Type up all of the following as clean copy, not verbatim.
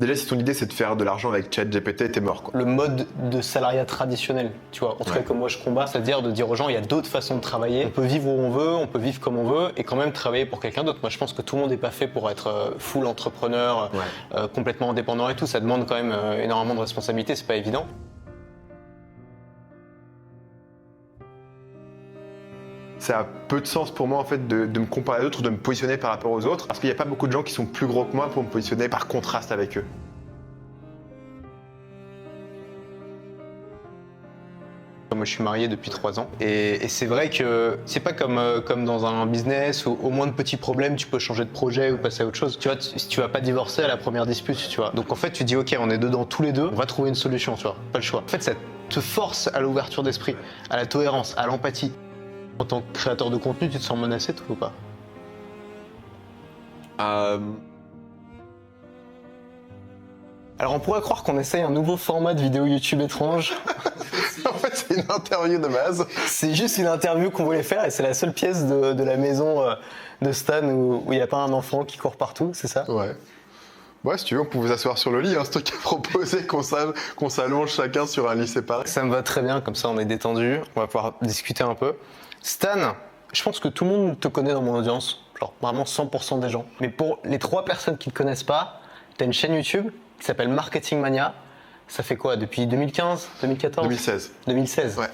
Déjà, si ton idée c'est de faire de l'argent avec ChatGPT, t'es mort, quoi. Le mode de salariat traditionnel, tu vois, en tout cas que moi je combats, c'est-à-dire de dire aux gens il y a d'autres façons de travailler, on peut vivre où on veut, on peut vivre comme on veut et quand même travailler pour quelqu'un d'autre. Moi je pense que tout le monde n'est pas fait pour être full entrepreneur, complètement indépendant et tout, ça demande quand même énormément de responsabilités, c'est pas évident. Ça a peu de sens pour moi en fait de me comparer à d'autres, de me positionner par rapport aux autres, parce qu'il n'y a pas beaucoup de gens qui sont plus gros que moi pour me positionner par contraste avec eux. Moi je suis marié depuis 3 ans et c'est vrai que c'est pas comme dans un business où au moins de petits problèmes tu peux changer de projet ou passer à autre chose. Tu vois, tu vas pas divorcer à la première dispute, tu vois. Donc en fait tu dis ok on est dedans tous les deux, on va trouver une solution, tu vois, pas le choix. En fait ça te force à l'ouverture d'esprit, à la tolérance, à l'empathie. En tant que créateur de contenu, tu te sens menacé toi ou pas? Alors on pourrait croire qu'on essaye un nouveau format de vidéo YouTube étrange. En fait, c'est une interview de base. C'est juste une interview qu'on voulait faire et c'est la seule pièce de la maison de Stan où il n'y a pas un enfant qui court partout, c'est ça? Ouais. Ouais, si tu veux, on pouvait s'asseoir sur le lit, hein, c'est toi qui as proposé qu'on s'allonge chacun sur un lit séparé. Ça me va très bien, comme ça on est détendu, on va pouvoir discuter un peu. Stan, je pense que tout le monde te connaît dans mon audience, genre vraiment 100% des gens. Mais pour les 3 personnes qui ne te connaissent pas, tu as une chaîne YouTube qui s'appelle Marketing Mania. Ça fait quoi, depuis 2015, 2014? 2016. 2016. Ouais.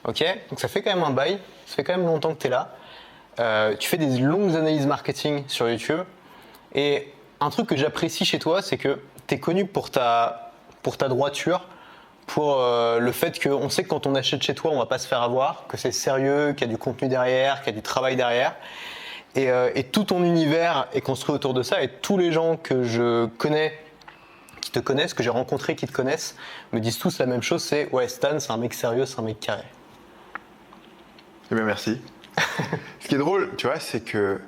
Ok, donc ça fait quand même un bail, ça fait quand même longtemps que tu es là. Tu fais des longues analyses marketing sur YouTube. Et un truc que j'apprécie chez toi, c'est que tu es connu pour ta droiture, pour le fait qu'on sait que quand on achète chez toi, on va pas se faire avoir, que c'est sérieux, qu'il y a du contenu derrière, qu'il y a du travail derrière. Et tout ton univers est construit autour de ça. Et tous les gens que je connais, qui te connaissent, que j'ai rencontrés, qui te connaissent, me disent tous la même chose, c'est ouais, Stan, c'est un mec sérieux, c'est un mec carré. Eh bien, merci. Ce qui est drôle, tu vois, c'est que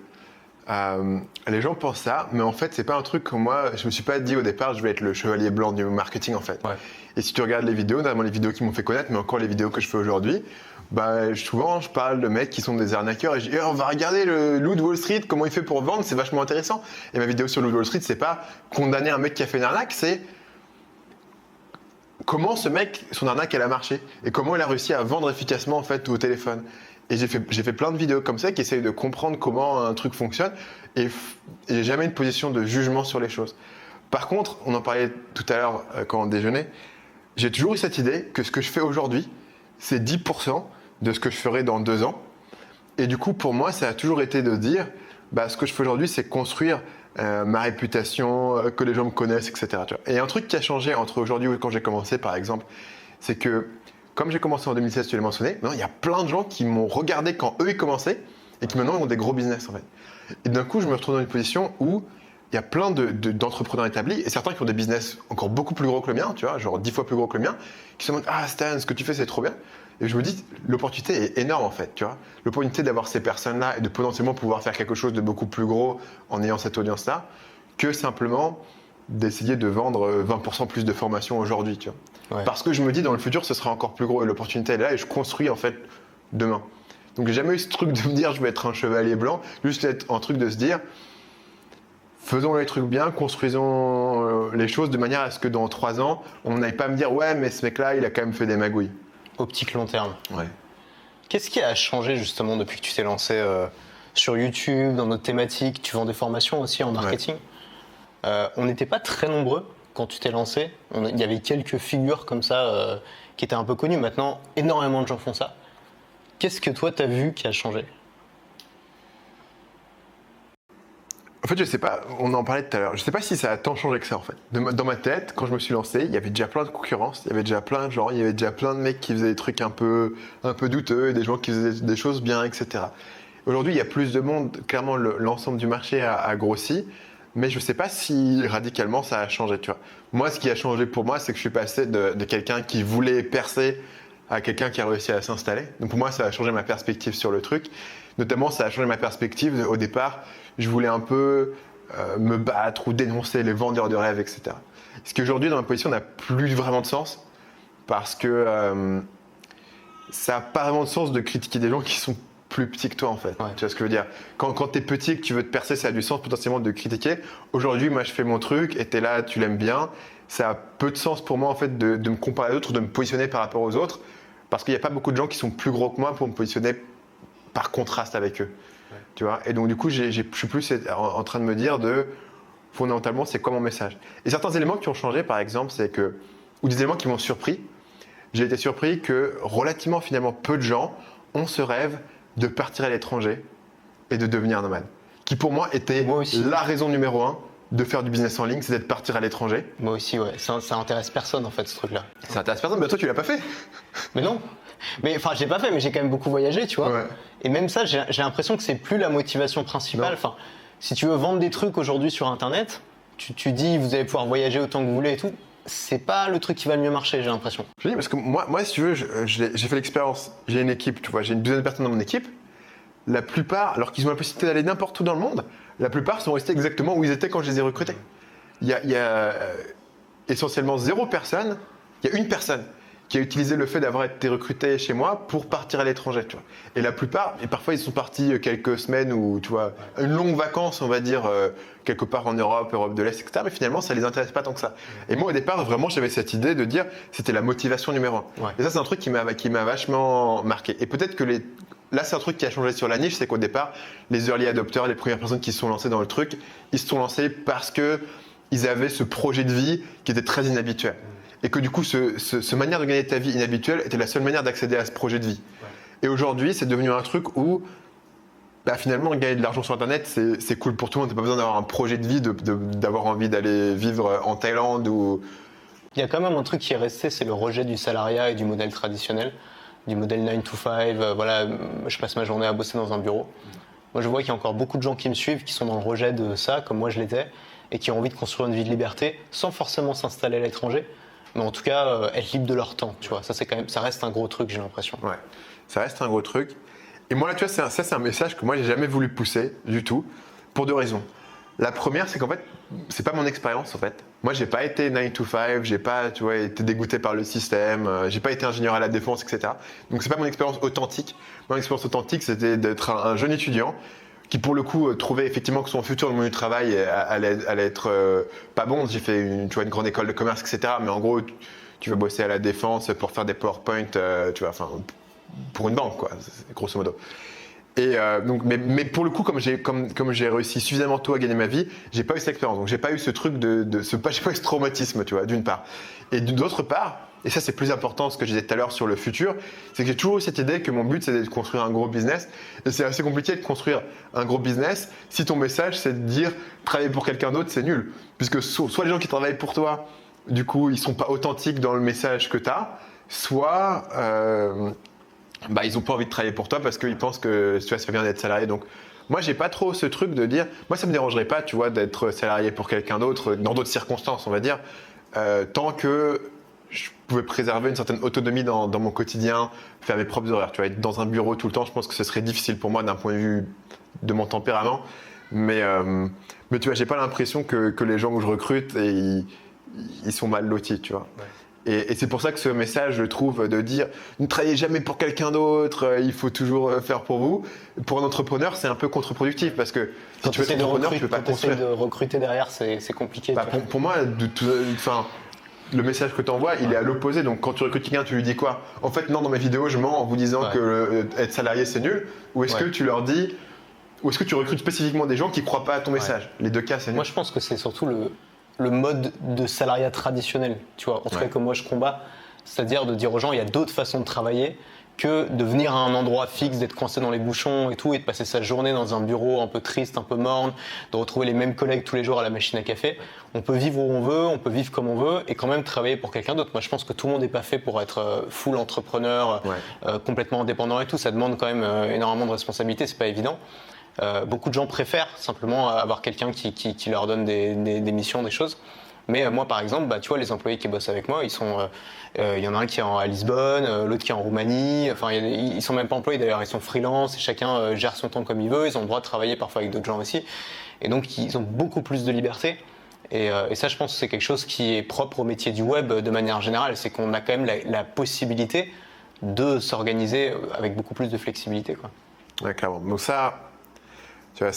les gens pensent ça, mais en fait, c'est pas un truc que moi, je me suis pas dit au départ, je vais être le chevalier blanc du marketing, en fait. Ouais. Et si tu regardes les vidéos, notamment les vidéos qui m'ont fait connaître, mais encore les vidéos que je fais aujourd'hui, bah, souvent, je parle de mecs qui sont des arnaqueurs et je dis, on va regarder le loup de Wall Street, comment il fait pour vendre, c'est vachement intéressant. Et ma vidéo sur le loup de Wall Street, c'est pas condamner un mec qui a fait une arnaque, c'est comment ce mec, son arnaque, elle a marché et comment il a réussi à vendre efficacement en fait au téléphone. Et j'ai fait plein de vidéos comme ça qui essayent de comprendre comment un truc fonctionne et j'ai jamais une position de jugement sur les choses. Par contre, on en parlait tout à l'heure quand on déjeunait, j'ai toujours eu cette idée que ce que je fais aujourd'hui, c'est 10% de ce que je ferai dans 2 ans. Et du coup, pour moi, ça a toujours été de dire, bah, ce que je fais aujourd'hui, c'est construire ma réputation, que les gens me connaissent, etc. Tu vois. Et un truc qui a changé entre aujourd'hui et quand j'ai commencé, par exemple, c'est que comme j'ai commencé en 2016, tu l'as mentionné, maintenant il y a plein de gens qui m'ont regardé quand eux ils commençaient et qui maintenant ont des gros business en fait. Et d'un coup, je me retrouve dans une position où il y a plein d'entrepreneurs établis et certains qui ont des business encore beaucoup plus gros que le mien, tu vois, genre 10 fois plus gros que le mien, qui se demandent ah Stan, ce que tu fais c'est trop bien. Et je me dis l'opportunité est énorme en fait, tu vois, l'opportunité d'avoir ces personnes-là et de potentiellement pouvoir faire quelque chose de beaucoup plus gros en ayant cette audience-là, que simplement d'essayer de vendre 20% plus de formation aujourd'hui, tu vois. Ouais. Parce que je me dis dans le futur ce sera encore plus gros et l'opportunité est là et je construis en fait demain. Donc j'ai jamais eu ce truc de me dire je vais être un chevalier blanc, juste être un truc de se dire faisons les trucs bien, construisons les choses de manière à ce que dans 3 ans, on n'aille pas me dire ouais mais ce mec-là il a quand même fait des magouilles. Optique long terme. Ouais. Qu'est-ce qui a changé justement depuis que tu t'es lancé sur YouTube, dans notre thématique? Tu vends des formations aussi en marketing. Ouais. On n'était pas très nombreux quand tu t'es lancé. Il y avait quelques figures comme ça qui étaient un peu connues. Maintenant, énormément de gens font ça. Qu'est-ce que toi, tu as vu qui a changé? En fait, je sais pas, on en parlait tout à l'heure, je sais pas si ça a tant changé que ça en fait. Dans ma tête, quand je me suis lancé, il y avait déjà plein de concurrence, il y avait déjà plein de gens, il y avait déjà plein de mecs qui faisaient des trucs un peu douteux et des gens qui faisaient des choses bien, etc. Aujourd'hui, il y a plus de monde, clairement l'ensemble du marché a grossi, mais je sais pas si radicalement ça a changé, tu vois. Moi, ce qui a changé pour moi, c'est que je suis passé de quelqu'un qui voulait percer à quelqu'un qui a réussi à s'installer. Donc pour moi, ça a changé ma perspective sur le truc. Notamment, ça a changé ma perspective. Au départ, je voulais un peu me battre ou dénoncer les vendeurs de rêves, etc. Ce qui aujourd'hui, dans ma position, n'a plus vraiment de sens parce que ça n'a pas vraiment de sens de critiquer des gens qui sont plus petit que toi en fait. Ouais. Tu vois ce que je veux dire? Quand t'es petit et que tu veux te percer, ça a du sens potentiellement de critiquer. Aujourd'hui, moi je fais mon truc et t'es là, tu l'aimes bien. Ça a peu de sens pour moi en fait de me comparer à d'autres ou de me positionner par rapport aux autres parce qu'il n'y a pas beaucoup de gens qui sont plus gros que moi pour me positionner par contraste avec eux. Ouais. Tu vois? Et donc du coup, je suis plus en train de me dire fondamentalement, c'est quoi mon message? Et certains éléments qui ont changé, par exemple, ou des éléments qui m'ont surpris. J'ai été surpris que relativement finalement peu de gens ont ce rêve de partir à l'étranger et de devenir nomade. Qui pour moi était la raison numéro 1 de faire du business en ligne, c'est d'être partir à l'étranger. Moi aussi, ouais. Ça intéresse personne en fait, ce truc-là. Ça intéresse personne, mais toi tu l'as pas fait. Mais non. Mais enfin, je l'ai pas fait, mais j'ai quand même beaucoup voyagé, tu vois. Ouais. Et même ça, j'ai l'impression que c'est plus la motivation principale. Enfin, si tu veux vendre des trucs aujourd'hui sur Internet, tu dis vous allez pouvoir voyager autant que vous voulez et tout. C'est pas le truc qui va le mieux marcher, j'ai l'impression. Je dis parce que moi si tu veux, j'ai fait l'expérience. J'ai une équipe, tu vois, j'ai une douzaine de personnes dans mon équipe. La plupart, alors qu'ils ont la possibilité d'aller n'importe où dans le monde, la plupart sont restés exactement où ils étaient quand je les ai recrutés. Il y a essentiellement 0 personne. Il y a une personne qui a utilisé le fait d'avoir été recruté chez moi pour partir à l'étranger, tu vois. Et la plupart, et parfois ils sont partis quelques semaines ou tu vois, une longue vacance, on va dire, quelque part en Europe de l'Est, etc. Mais finalement, ça les intéresse pas tant que ça. Et moi, au départ, vraiment, j'avais cette idée de dire, c'était la motivation numéro 1. Ouais. Et ça, c'est un truc qui m'a vachement marqué. Et peut-être que là, c'est un truc qui a changé sur la niche, c'est qu'au départ, les early adopters, les premières personnes qui se sont lancées dans le truc, ils se sont lancés parce que ils avaient ce projet de vie qui était très inhabituel. Et que du coup, ce manière de gagner ta vie inhabituelle était la seule manière d'accéder à ce projet de vie. Ouais. Et aujourd'hui, c'est devenu un truc où finalement, gagner de l'argent sur Internet, c'est cool pour tout le monde. Tu n'as pas besoin d'avoir un projet de vie, d'avoir envie d'aller vivre en Thaïlande ou... Il y a quand même un truc qui est resté, c'est le rejet du salariat et du modèle traditionnel, du modèle 9 to 5. Voilà, je passe ma journée à bosser dans un bureau. Moi, je vois qu'il y a encore beaucoup de gens qui me suivent, qui sont dans le rejet de ça, comme moi je l'étais, et qui ont envie de construire une vie de liberté sans forcément s'installer à l'étranger. Mais en tout cas, être libre de leur temps, tu vois. Ça reste un gros truc, j'ai l'impression. Ouais, ça reste un gros truc. Et moi, là, tu vois, c'est un message que moi, j'ai jamais voulu pousser du tout, pour 2 raisons. La première, c'est qu'en fait, c'est pas mon expérience, en fait. Moi, j'ai pas été 9 to 5, j'ai pas, tu vois, été dégoûté par le système, j'ai pas été ingénieur à la défense, etc. Donc, c'est pas mon expérience authentique. Mon expérience authentique, c'était d'être un jeune étudiant qui, pour le coup, trouvait effectivement que son futur dans le monde du travail allait être pas bon. J'ai fait une grande école de commerce, etc. Mais en gros, tu vas bosser à la défense pour faire des PowerPoint, tu vois, enfin, pour une banque, quoi, grosso modo. Et donc, mais pour le coup, comme j'ai réussi suffisamment tôt à gagner ma vie, j'ai pas eu cette expérience. Donc, j'ai pas eu ce truc j'ai pas eu ce traumatisme, tu vois, d'une part. Et d'autre part, et ça c'est plus important, ce que je disais tout à l'heure sur le futur, c'est que j'ai toujours eu cette idée que mon but c'est de construire un gros business. Et c'est assez compliqué de construire un gros business si ton message c'est de dire travailler pour quelqu'un d'autre, c'est nul. Puisque soit les gens qui travaillent pour toi, du coup, ils sont pas authentiques dans le message que tu as, soit ils n'ont pas envie de travailler pour toi parce qu'ils pensent que tu vois, ça fait bien d'être salarié. Donc, moi, j'ai pas trop ce truc de dire. Moi, ça me dérangerait pas, tu vois, d'être salarié pour quelqu'un d'autre dans d'autres circonstances, on va dire, tant que je pouvais préserver une certaine autonomie dans mon quotidien, faire mes propres horaires. Tu vois, être dans un bureau tout le temps, je pense que ce serait difficile pour moi d'un point de vue de mon tempérament. Mais tu vois, j'ai pas l'impression que les gens que je recrute, ils sont mal lotis, tu vois. Ouais. Et c'est pour ça que ce message, je trouve, de dire ne travaillez jamais pour quelqu'un d'autre, il faut toujours faire pour vous. Pour un entrepreneur, c'est un peu contre-productif parce que si tu veux être entrepreneur, tu peux pas construire. De recruter derrière, c'est compliqué. Pour moi, le message que tu envoies, il est à l'opposé. Donc quand tu recrutes quelqu'un, tu lui dis quoi? En fait, non, dans mes vidéos, je mens en vous disant que être salarié, c'est nul. Ou est-ce que tu leur dis, ou est-ce que tu recrutes spécifiquement des gens qui ne croient pas à ton message? Les 2 cas, c'est nul. Moi, je pense que c'est surtout le mode de salariat traditionnel, tu vois, en tout cas que moi je combats, c'est-à-dire de dire aux gens il y a d'autres façons de travailler que de venir à un endroit fixe, d'être coincé dans les bouchons et tout, et de passer sa journée dans un bureau un peu triste, un peu morne, de retrouver les mêmes collègues tous les jours à la machine à café. On peut vivre où on veut, on peut vivre comme on veut et quand même travailler pour quelqu'un d'autre. Moi je pense que tout le monde n'est pas fait pour être full entrepreneur, complètement indépendant et tout, ça demande quand même énormément de responsabilités, c'est pas évident. Beaucoup de gens préfèrent simplement avoir quelqu'un qui leur donne des missions, des choses. Mais moi, par exemple, tu vois, les employés qui bossent avec moi, ils sont, il y en a un qui est à Lisbonne, l'autre qui est en Roumanie. Enfin, ils sont même pas employés d'ailleurs, ils sont freelance et chacun gère son temps comme il veut. Ils ont le droit de travailler parfois avec d'autres gens aussi. Et donc, ils ont beaucoup plus de liberté. Et ça, je pense que c'est quelque chose qui est propre au métier du web de manière générale. C'est qu'on a quand même la possibilité de s'organiser avec beaucoup plus de flexibilité, quoi. Ouais, clairement. Donc ça, tu vois,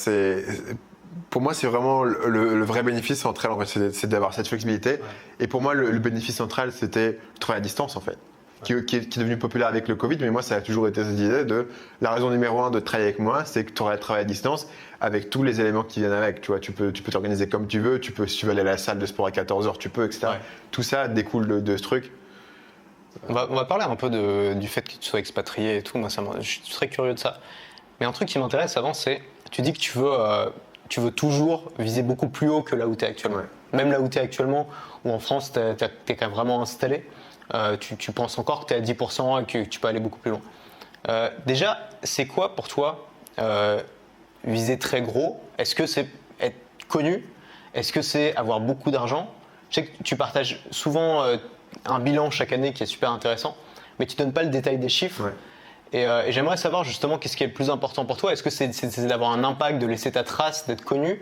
pour moi, c'est vraiment le vrai bénéfice central, en fait, c'est d'avoir cette flexibilité. Ouais. Et pour moi, le bénéfice central, c'était le travail à distance, en fait, qui est devenu populaire avec le Covid. Mais moi, ça a toujours été cette idée de la raison numéro 1 de travailler avec moi, c'est que tu auras le travail à distance avec tous les éléments qui viennent avec. Tu vois, tu peux t'organiser comme tu veux. Si tu veux aller à la salle de sport à 14h, tu peux, etc. Ouais. Tout ça découle de ce truc. On va parler un peu du fait que tu sois expatrié et tout. Moi, je suis très curieux de ça. Mais un truc qui m'intéresse avant, c'est, tu dis que tu veux toujours viser beaucoup plus haut que là où tu es actuellement. Ouais. Même là où tu es actuellement, où en France, tu es quand même vraiment installé, tu penses encore que tu es à 10% et que tu peux aller beaucoup plus loin. Déjà, c'est quoi pour toi viser très gros? Est-ce que c'est être connu? Est-ce que c'est avoir beaucoup d'argent? Je sais que tu partages souvent un bilan chaque année qui est super intéressant, mais tu ne donnes pas le détail des chiffres. Ouais. Et j'aimerais savoir justement qu'est-ce qui est le plus important pour toi. Est-ce que c'est d'avoir un impact, de laisser ta trace, d'être connu,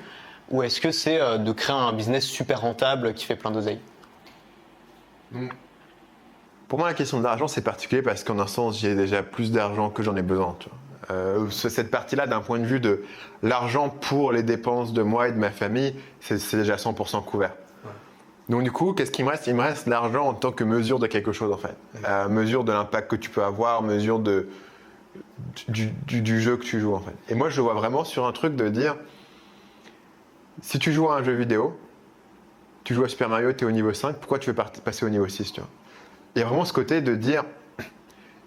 ou est-ce que c'est de créer un business super rentable qui fait plein d'oseille? Pour moi, la question de l'argent, c'est particulier parce qu'en un sens, j'ai déjà plus d'argent que j'en ai besoin. Tu vois. Cette partie-là, d'un point de vue de l'argent pour les dépenses de moi et de ma famille, c'est déjà 100% couvert. Ouais. Donc du coup, qu'est-ce qu'il me reste? Il me reste l'argent en tant que mesure de quelque chose, en fait. Mesure de l'impact que tu peux avoir, mesure du jeu que tu joues, en fait. Et moi, je le vois vraiment sur un truc de dire, si tu joues à un jeu vidéo, tu joues à Super Mario, tu es au niveau 5, pourquoi tu veux passer au niveau 6, tu vois? Il y a vraiment ce côté de dire,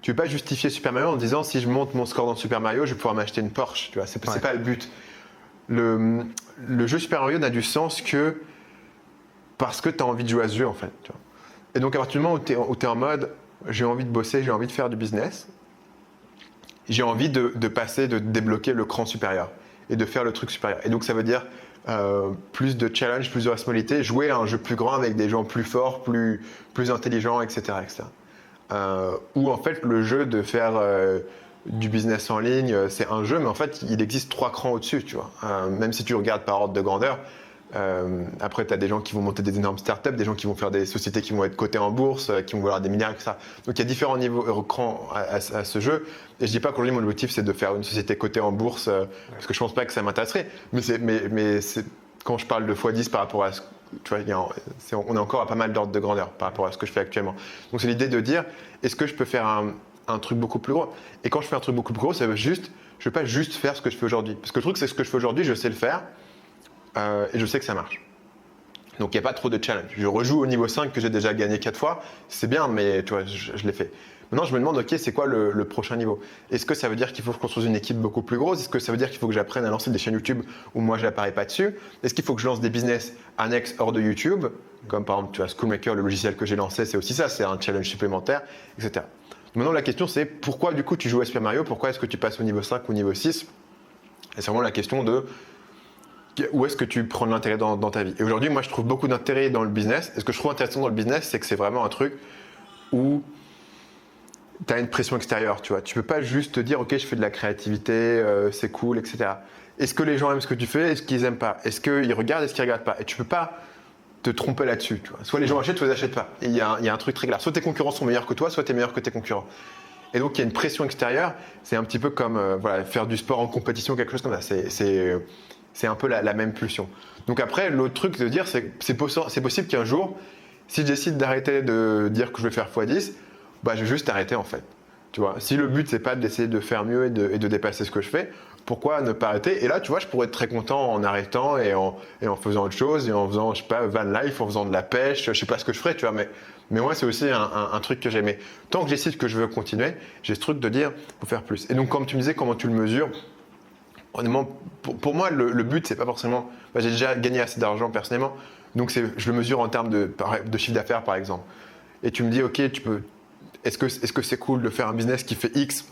tu ne veux pas justifier Super Mario en disant, si je monte mon score dans Super Mario, je vais pouvoir m'acheter une Porsche, tu vois? C'est pas le but. Le jeu Super Mario n'a du sens que parce que tu as envie de jouer à ce jeu, en fait. Tu vois. Et donc, à partir du moment où tu es en mode, j'ai envie de bosser, j'ai envie de faire du business, j'ai envie de passer, de débloquer le cran supérieur et de faire le truc supérieur. Et donc, ça veut dire plus de challenge, plus de responsabilité, jouer à un jeu plus grand avec des gens plus forts, plus intelligents, etc. etc. Ou en fait, le jeu de faire du business en ligne, c'est un jeu, mais en fait, il existe 3 crans au-dessus, tu vois. Même si tu regardes par ordre de grandeur, après, tu as des gens qui vont monter des énormes startups, des gens qui vont faire des sociétés qui vont être cotées en bourse, qui vont valoir des milliards, etc. Donc, il y a différents niveaux crans à ce jeu. Et je dis pas qu'aujourd'hui, mon objectif, c'est de faire une société cotée en bourse, parce que je pense pas que ça m'intéresserait. Mais quand je parle de x10 par rapport à ce tu vois, on est encore à pas mal d'ordre de grandeur par rapport à ce que je fais actuellement. Donc, c'est l'idée de dire, est-ce que je peux faire un truc beaucoup plus gros? Et quand je fais un truc beaucoup plus gros, ça veut juste, je veux pas juste faire ce que je fais aujourd'hui. Parce que le truc, c'est ce que je fais aujourd'hui, je sais le faire. Et je sais que ça marche. Donc il n'y a pas trop de challenge. Je rejoue au niveau 5 que j'ai déjà gagné 4 fois. C'est bien, mais tu vois, je l'ai fait. Maintenant, je me demande, ok, c'est quoi le prochain niveau? Est-ce que ça veut dire qu'il faut que je construise une équipe beaucoup plus grosse? Est-ce que ça veut dire qu'il faut que j'apprenne à lancer des chaînes YouTube où moi, je n'apparais pas dessus? Est-ce qu'il faut que je lance des business annexes hors de YouTube? Comme par exemple, tu vois, Schoolmaker, le logiciel que j'ai lancé, c'est aussi ça, c'est un challenge supplémentaire, etc. Maintenant, la question, c'est pourquoi du coup tu joues à Super Mario? Pourquoi est-ce que tu passes au niveau 5 ou au niveau 6? Et c'est vraiment la question de où est-ce que tu prends de l'intérêt dans ta vie? Et aujourd'hui, moi, je trouve beaucoup d'intérêt dans le business. Et ce que je trouve intéressant dans le business, c'est que c'est vraiment un truc où tu as une pression extérieure, tu vois. Tu peux pas juste te dire, ok, je fais de la créativité, c'est cool, etc. Est-ce que les gens aiment ce que tu fais? Est-ce qu'ils aiment pas? Est-ce qu'ils regardent? Est-ce qu'ils regardent pas? Et tu peux pas te tromper là-dessus, tu vois. Soit les gens achètent, soit ils n'achètent pas. Et il y a un truc très clair. Soit tes concurrents sont meilleurs que toi, soit tu es meilleur que tes concurrents. Et donc, il y a une pression extérieure. C'est un petit peu comme faire du sport en compétition, quelque chose comme ça. C'est un peu la même pulsion. Donc après, l'autre truc de dire, c'est possible qu'un jour, si je décide d'arrêter de dire que je vais faire x10, bah, je vais juste arrêter en fait. Tu vois, si le but, c'est pas d'essayer de faire mieux et de dépasser ce que je fais, pourquoi ne pas arrêter? Et là, tu vois, je pourrais être très content en arrêtant et en faisant autre chose, et en faisant, je sais pas, van life, en faisant de la pêche, je sais pas ce que je ferais, tu vois, mais moi, c'est aussi un truc que j'aimais. Tant que je décide que je veux continuer, j'ai ce truc de dire, faut faire plus. Et donc, comme tu me disais, comment tu le mesures? Honnêtement, pour moi, le but, c'est pas forcément. J'ai déjà gagné assez d'argent personnellement, donc je le mesure en termes de chiffre d'affaires, par exemple. Et tu me dis, ok, est-ce que c'est cool de faire un business qui fait X,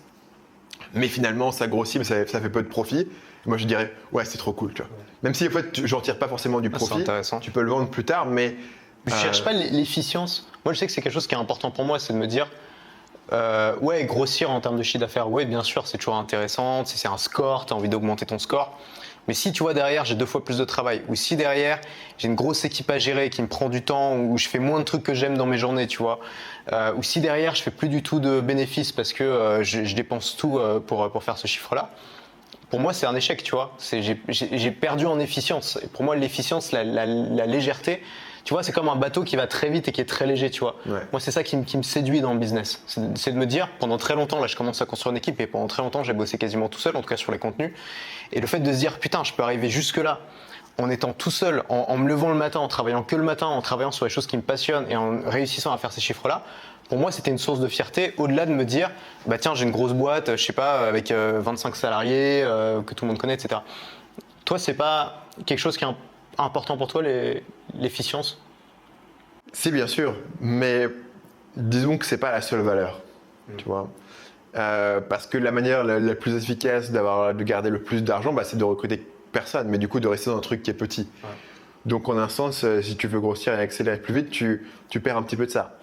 mais finalement ça grossit, mais ça fait peu de profit? Moi, je dirais, ouais, c'est trop cool, tu vois. Même si en fait, j'en tire pas forcément du profit, tu peux le vendre plus tard, mais. Je cherche pas l'efficience. Moi, je sais que c'est quelque chose qui est important pour moi, c'est de me dire. Ouais, grossir en termes de chiffre d'affaires, ouais, bien sûr, c'est toujours intéressant. Si c'est un score, tu as envie d'augmenter ton score. Mais si tu vois derrière j'ai 2 fois plus de travail, ou si derrière j'ai une grosse équipe à gérer qui me prend du temps, ou je fais moins de trucs que j'aime dans mes journées, tu vois, ou si derrière je fais plus du tout de bénéfices parce que je dépense tout pour faire ce chiffre-là, pour moi c'est un échec, tu vois. J'ai perdu en efficience. Et pour moi l'efficience, la légèreté, tu vois, c'est comme un bateau qui va très vite et qui est très léger, tu vois. Ouais. Moi, c'est ça qui me séduit dans le business. C'est de me dire, pendant très longtemps, là, je commence à construire une équipe et pendant très longtemps, j'ai bossé quasiment tout seul, en tout cas sur les contenus. Et le fait de se dire, putain, je peux arriver jusque-là en étant tout seul, en me levant le matin, en travaillant que le matin, en travaillant sur les choses qui me passionnent et en réussissant à faire ces chiffres-là, pour moi, c'était une source de fierté au-delà de me dire, bah tiens, j'ai une grosse boîte, je sais pas, avec 25 salariés, que tout le monde connaît, etc. Toi, c'est pas quelque chose qui est important pour toi, l'efficience? Si, bien sûr, mais disons que c'est pas la seule valeur, tu vois. Parce que la manière la plus efficace de garder le plus d'argent, bah, c'est de recruter personne, mais du coup de rester dans un truc qui est petit. Ouais. Donc en un sens, si tu veux grossir et accélérer plus vite, tu perds un petit peu de ça.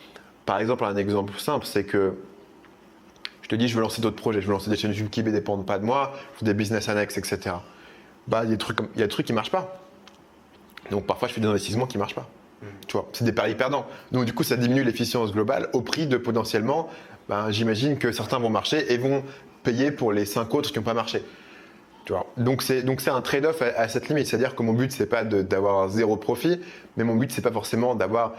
Par exemple, un exemple simple, c'est que je te dis, je veux lancer d'autres projets, je veux lancer des chaînes YouTube qui ne dépendent pas de moi, je veux des business annexes, etc. Bah, il y a des trucs qui ne marchent pas. Donc parfois, je fais des investissements qui ne marchent pas. Tu vois, c'est des paris perdants. Donc du coup, ça diminue l'efficience globale au prix de potentiellement, ben, j'imagine que certains vont marcher et vont payer pour les 5 autres qui n'ont pas marché. Tu vois. Donc c'est un trade-off à cette limite. C'est-à-dire que mon but, c'est pas d'avoir zéro profit, mais mon but, c'est pas forcément d'avoir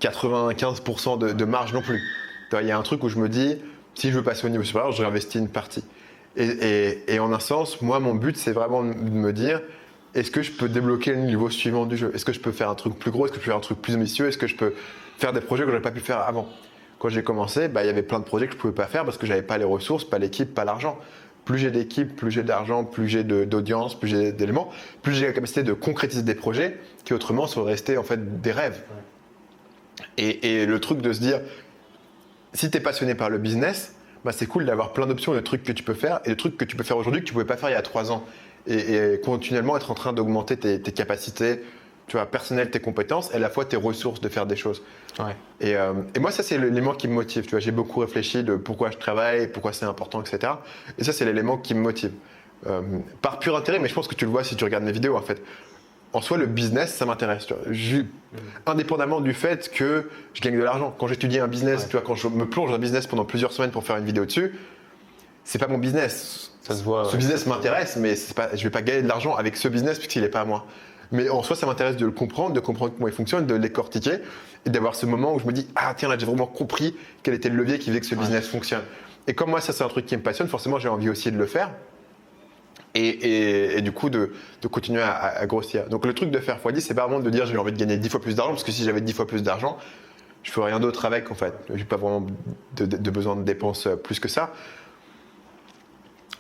95% de marge non plus. Tu vois, il y a un truc où je me dis, si je veux passer au niveau supérieur, je réinvestis une partie. Et en un sens, moi, mon but, c'est vraiment de me dire, est-ce que je peux débloquer le niveau suivant du jeu? Est-ce que je peux faire un truc plus gros? Est-ce que je peux faire un truc plus ambitieux? Est-ce que je peux faire des projets que je n'aurais pas pu faire avant? Quand j'ai commencé, bah, il y avait plein de projets que je ne pouvais pas faire parce que je n'avais pas les ressources, pas l'équipe, pas l'argent. Plus j'ai d'équipe, plus j'ai d'argent, plus j'ai d'audience, plus j'ai d'éléments, plus j'ai la capacité de concrétiser des projets qui autrement seraient restés en fait des rêves. Et le truc de se dire, si tu es passionné par le business, bah, c'est cool d'avoir plein d'options de trucs que tu peux faire et de trucs que tu peux faire aujourd'hui que tu ne pouvais pas faire il y a 3 ans. Et continuellement être en train d'augmenter tes capacités, tu vois, personnelles, tes compétences et à la fois tes ressources de faire des choses. Ouais. Et moi, ça, c'est l'élément qui me motive. Tu vois, j'ai beaucoup réfléchi de pourquoi je travaille, pourquoi c'est important, etc. Et ça, c'est l'élément qui me motive. Par pur intérêt, mais je pense que tu le vois si tu regardes mes vidéos, en fait. En soi, le business, ça m'intéresse. Tu vois. Indépendamment du fait que je gagne de l'argent. Quand j'étudie un business, Ouais. tu vois, quand je me plonge dans un business pendant plusieurs semaines pour faire une vidéo dessus, c'est pas mon business. Ça se voit. Ce business m'intéresse, mais je ne vais pas gagner de l'argent avec ce business puisqu'il n'est pas à moi. Mais en soi, ça m'intéresse de le comprendre, de comprendre comment il fonctionne, de le décortiquer et d'avoir ce moment où je me dis, ah tiens, là j'ai vraiment compris quel était le levier qui faisait que ce business fonctionne. Et comme moi, ça c'est un truc qui me passionne, forcément j'ai envie aussi de le faire et du coup de continuer à grossir. Donc le truc de faire x10, c'est pas vraiment de dire j'ai envie de gagner 10 fois plus d'argent parce que si j'avais 10 fois plus d'argent, je ferais rien d'autre avec en fait. J'ai pas vraiment de besoin de dépenses plus que ça.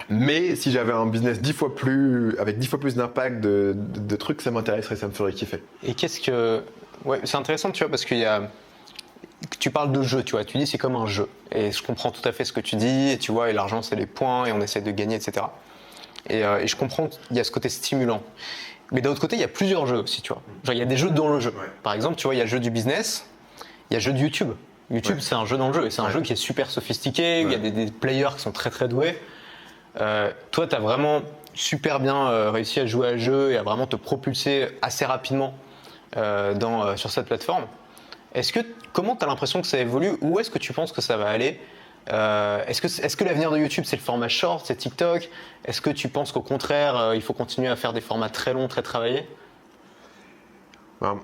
Mais si j'avais un business avec 10 fois plus d'impact de trucs, ça m'intéresserait, ça me ferait kiffer. Et qu'est-ce que. Ouais, c'est intéressant, tu vois, parce qu'il y a. Tu parles de jeu, tu vois, tu dis c'est comme un jeu. Et je comprends tout à fait ce que tu dis, et tu vois, et l'argent c'est les points, et on essaie de gagner, etc. Et je comprends qu'il y a ce côté stimulant. Mais d'un autre côté, il y a plusieurs jeux aussi, tu vois. Genre, il y a des jeux dans le jeu. Ouais. Par exemple, tu vois, il y a le jeu du business, il y a le jeu de YouTube. YouTube, Ouais. c'est un jeu dans le jeu, et c'est un jeu qui est super sophistiqué, où il y a des players qui sont très très doués. Toi, tu as vraiment super bien réussi à jouer à le jeu et à vraiment te propulser assez rapidement sur cette plateforme. Comment tu as l'impression que ça évolue? Où est-ce que tu penses que ça va aller? Est-ce que l'avenir de YouTube, c'est le format short, c'est TikTok? Est-ce que tu penses qu'au contraire, il faut continuer à faire des formats très longs, très travaillés? Ben,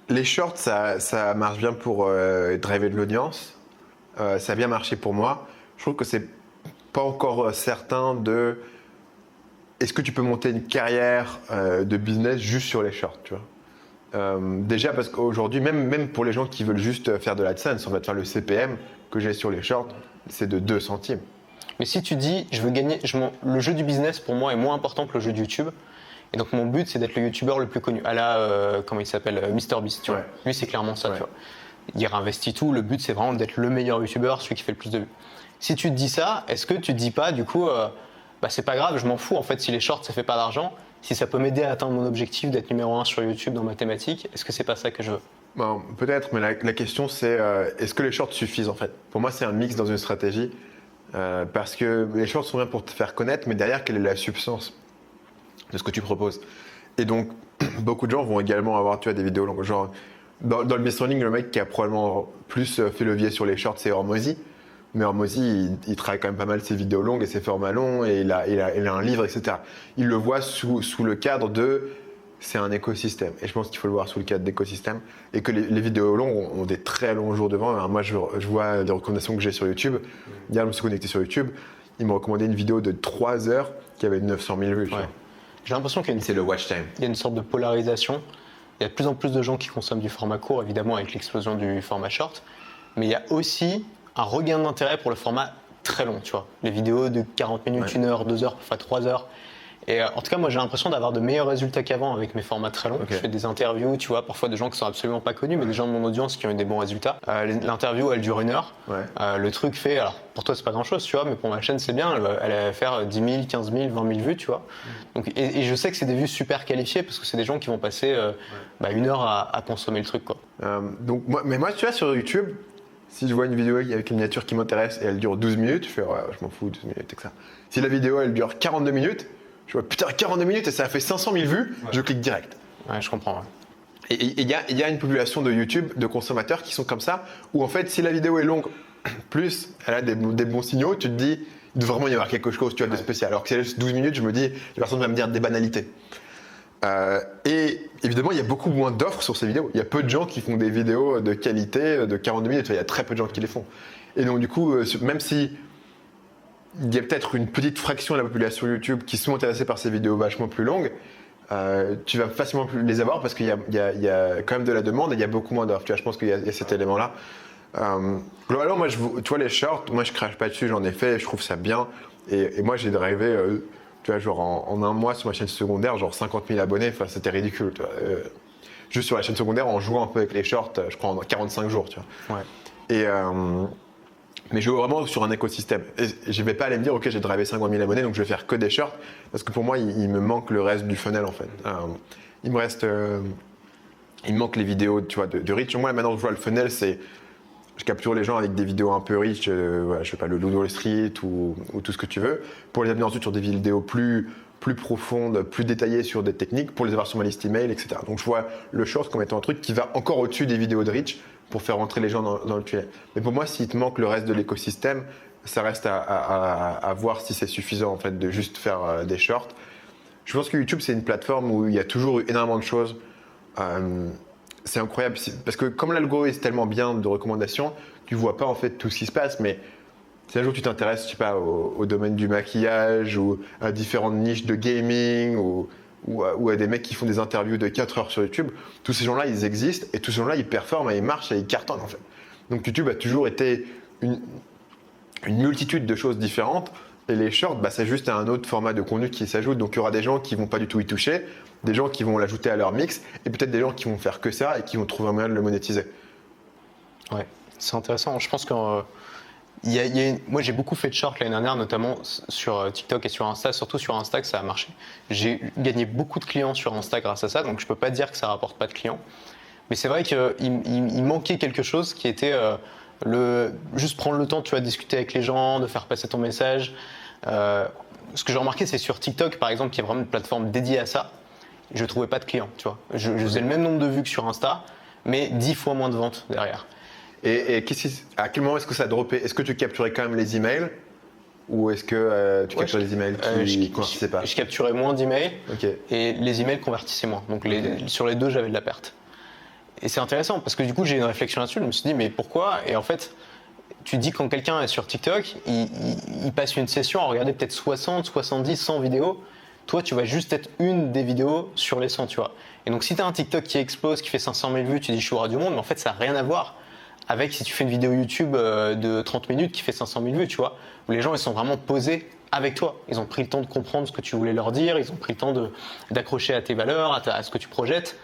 les shorts, ça marche bien pour driver de l'audience. Ça a bien marché pour moi. Je trouve que c'est pas encore certain de est-ce que tu peux monter une carrière de business juste sur les shorts, tu vois. Déjà parce qu'aujourd'hui, même pour les gens qui veulent juste faire de l'AdSense, on va te faire le CPM que j'ai sur les shorts, c'est de 2 centimes. Mais si tu dis, je veux gagner, le jeu du business pour moi est moins important que le jeu de YouTube. Et donc mon but c'est d'être le YouTuber le plus connu. À la, comment il s'appelle, MrBeast, tu vois. Ouais. Lui c'est clairement ça, Ouais. tu vois. Il réinvestit tout, le but c'est vraiment d'être le meilleur YouTuber, celui qui fait le plus de vues. Si tu te dis ça, est-ce que tu te dis pas du coup, bah c'est pas grave, je m'en fous en fait si les shorts ça fait pas d'argent, si ça peut m'aider à atteindre mon objectif d'être numéro 1 sur YouTube dans ma thématique, est-ce que c'est pas ça que je veux? Bon, peut-être, mais la question c'est est-ce que les shorts suffisent en fait? Pour moi, c'est un mix dans une stratégie. Parce que les shorts sont bien pour te faire connaître, mais derrière, quelle est la substance de ce que tu proposes? Et donc, beaucoup de gens vont également avoir, tu vois, des vidéos longues. Genre, dans le brainstorming, le mec qui a probablement plus fait levier sur les shorts, c'est Hormozy. Mais Hormozy, il travaille quand même pas mal ses vidéos longues et ses formats longs, et il a un livre, etc. Il le voit sous le cadre de... C'est un écosystème. Et je pense qu'il faut le voir sous le cadre d'écosystème. Et que les vidéos longues ont des très longs jours devant. Alors moi, je vois les recommandations que j'ai sur YouTube. Hier, je me suis connecté sur YouTube. Il m'a recommandé une vidéo de 3 heures qui avait 900 000 vues. Ouais. J'ai l'impression qu'il y a C'est le watch time. Il y a une sorte de polarisation. Il y a de plus en plus de gens qui consomment du format court, évidemment, avec l'explosion du format short. Mais il y a aussi un regain d'intérêt pour le format très long, tu vois. Les vidéos de 40 minutes, 1 heure, 2 heures, parfois 3 heures. Et en tout cas, moi, j'ai l'impression d'avoir de meilleurs résultats qu'avant avec mes formats très longs. Okay. Je fais des interviews, tu vois, parfois de gens qui sont absolument pas connus, mais des gens de mon audience qui ont eu des bons résultats. L'interview, elle dure 1 heure. Ouais. Le truc fait, alors pour toi, c'est pas grand-chose, tu vois, mais pour ma chaîne, c'est bien. Elle va faire 10 000, 15 000, 20 000 vues, tu vois. Donc, et je sais que c'est des vues super qualifiées parce que c'est des gens qui vont passer 1 heure à consommer le truc, quoi. Donc, moi, tu vois, sur YouTube, si je vois une vidéo avec une miniature qui m'intéresse et elle dure 12 minutes, je fais ouais, je m'en fous, 12 minutes et que ça. Si la vidéo, elle dure 42 minutes, je vois putain, 42 minutes et ça a fait 500 000 vues, je clique direct. Ouais, je comprends. Ouais. Et il y a une population de YouTube, de consommateurs qui sont comme ça, où en fait, si la vidéo est longue, plus elle a des bons signaux, tu te dis, il doit vraiment y avoir quelque chose, tu vois, de spécial. Alors que si elle est 12 minutes, je me dis, la personne va me dire des banalités. Et évidemment, il y a beaucoup moins d'offres sur ces vidéos. Il y a peu de gens qui font des vidéos de qualité de 42 minutes. Il y a très peu de gens qui les font. Et donc, du coup, même si il y a peut-être une petite fraction de la population YouTube qui sont intéressés par ces vidéos vachement plus longues, tu vas facilement les avoir parce qu'il y a quand même de la demande et il y a beaucoup moins d'offres. Tu vois, je pense qu'il y a cet élément-là. Globalement, moi, tu vois, les shorts, moi, je crache pas dessus, j'en ai fait, je trouve ça bien. Et moi, j'ai drivé, tu vois, genre en 1 mois sur ma chaîne secondaire, genre 50 000 abonnés, enfin, c'était ridicule. Tu vois. Juste sur la chaîne secondaire, en jouant un peu avec les shorts, je crois en 45 jours, tu vois. Ouais. Mais je veux vraiment sur un écosystème. Et je ne vais pas aller me dire, ok, j'ai drivé 50 000 abonnés, donc je vais faire que des shorts, parce que pour moi, il me manque le reste du funnel, en fait. Il me manque les vidéos, tu vois, de reach. Moi, maintenant, je vois le funnel, c'est, je capture les gens avec des vidéos un peu riches, voilà, je sais pas, le Loup Wall Street ou tout ce que tu veux, pour les amener ensuite sur des vidéos plus profondes, plus détaillées sur des techniques, pour les avoir sur ma liste email, etc. Donc je vois le short comme étant un truc qui va encore au-dessus des vidéos de reach pour faire rentrer les gens dans le tunnel. Mais pour moi, s'il te manque le reste de l'écosystème, ça reste à voir si c'est suffisant en fait de juste faire des shorts. Je pense que YouTube, c'est une plateforme où il y a toujours eu énormément de choses. C'est incroyable parce que comme l'algorithme est tellement bien de recommandations, tu vois pas en fait tout ce qui se passe, mais si un jour tu t'intéresses, je sais pas, au domaine du maquillage ou à différentes niches de gaming ou à des mecs qui font des interviews de 4 heures sur YouTube, tous ces gens-là, ils existent et tous ces gens-là, ils performent et ils marchent et ils cartonnent en fait. Donc YouTube a toujours été une multitude de choses différentes. Et les shorts, c'est juste un autre format de contenu qui s'ajoute. Donc il y aura des gens qui vont pas du tout y toucher, des gens qui vont l'ajouter à leur mix, et peut-être des gens qui vont faire que ça et qui vont trouver un moyen de le monétiser. Ouais, c'est intéressant. Je pense que moi j'ai beaucoup fait de shorts l'année dernière, notamment sur TikTok et sur Insta, surtout sur Insta que ça a marché. J'ai gagné beaucoup de clients sur Insta grâce à ça, donc je peux pas dire que ça rapporte pas de clients. Mais c'est vrai qu'il manquait quelque chose qui était juste prendre le temps, tu vois, de discuter avec les gens, de faire passer ton message. Ce que j'ai remarqué, c'est sur TikTok, par exemple, qui est vraiment une plateforme dédiée à ça, je trouvais pas de clients, tu vois. Je faisais le même nombre de vues que sur Insta, mais 10 fois moins de ventes derrière. Et à quel moment est-ce que ça a droppé? Est-ce que tu capturais quand même les emails? Ou est-ce que tu capturais les emails qui ne convertissaient pas? Je capturais moins d'emails et les emails convertissaient moins. Donc sur les deux, j'avais de la perte. Et c'est intéressant parce que du coup, j'ai eu une réflexion là-dessus. Je me suis dit, mais pourquoi? Et en fait, tu dis quand quelqu'un est sur TikTok, il passe une session à regarder peut-être 60, 70, 100 vidéos. Toi, tu vas juste être une des vidéos sur les 100, tu vois. Et donc, si tu as un TikTok qui explose, qui fait 500 000 vues, tu dis je suis au ras du monde, mais en fait, ça n'a rien à voir avec si tu fais une vidéo YouTube de 30 minutes qui fait 500 000 vues, tu vois, où les gens, ils sont vraiment posés avec toi. Ils ont pris le temps de comprendre ce que tu voulais leur dire, ils ont pris le temps d'accrocher à tes valeurs, à ce que tu projettes.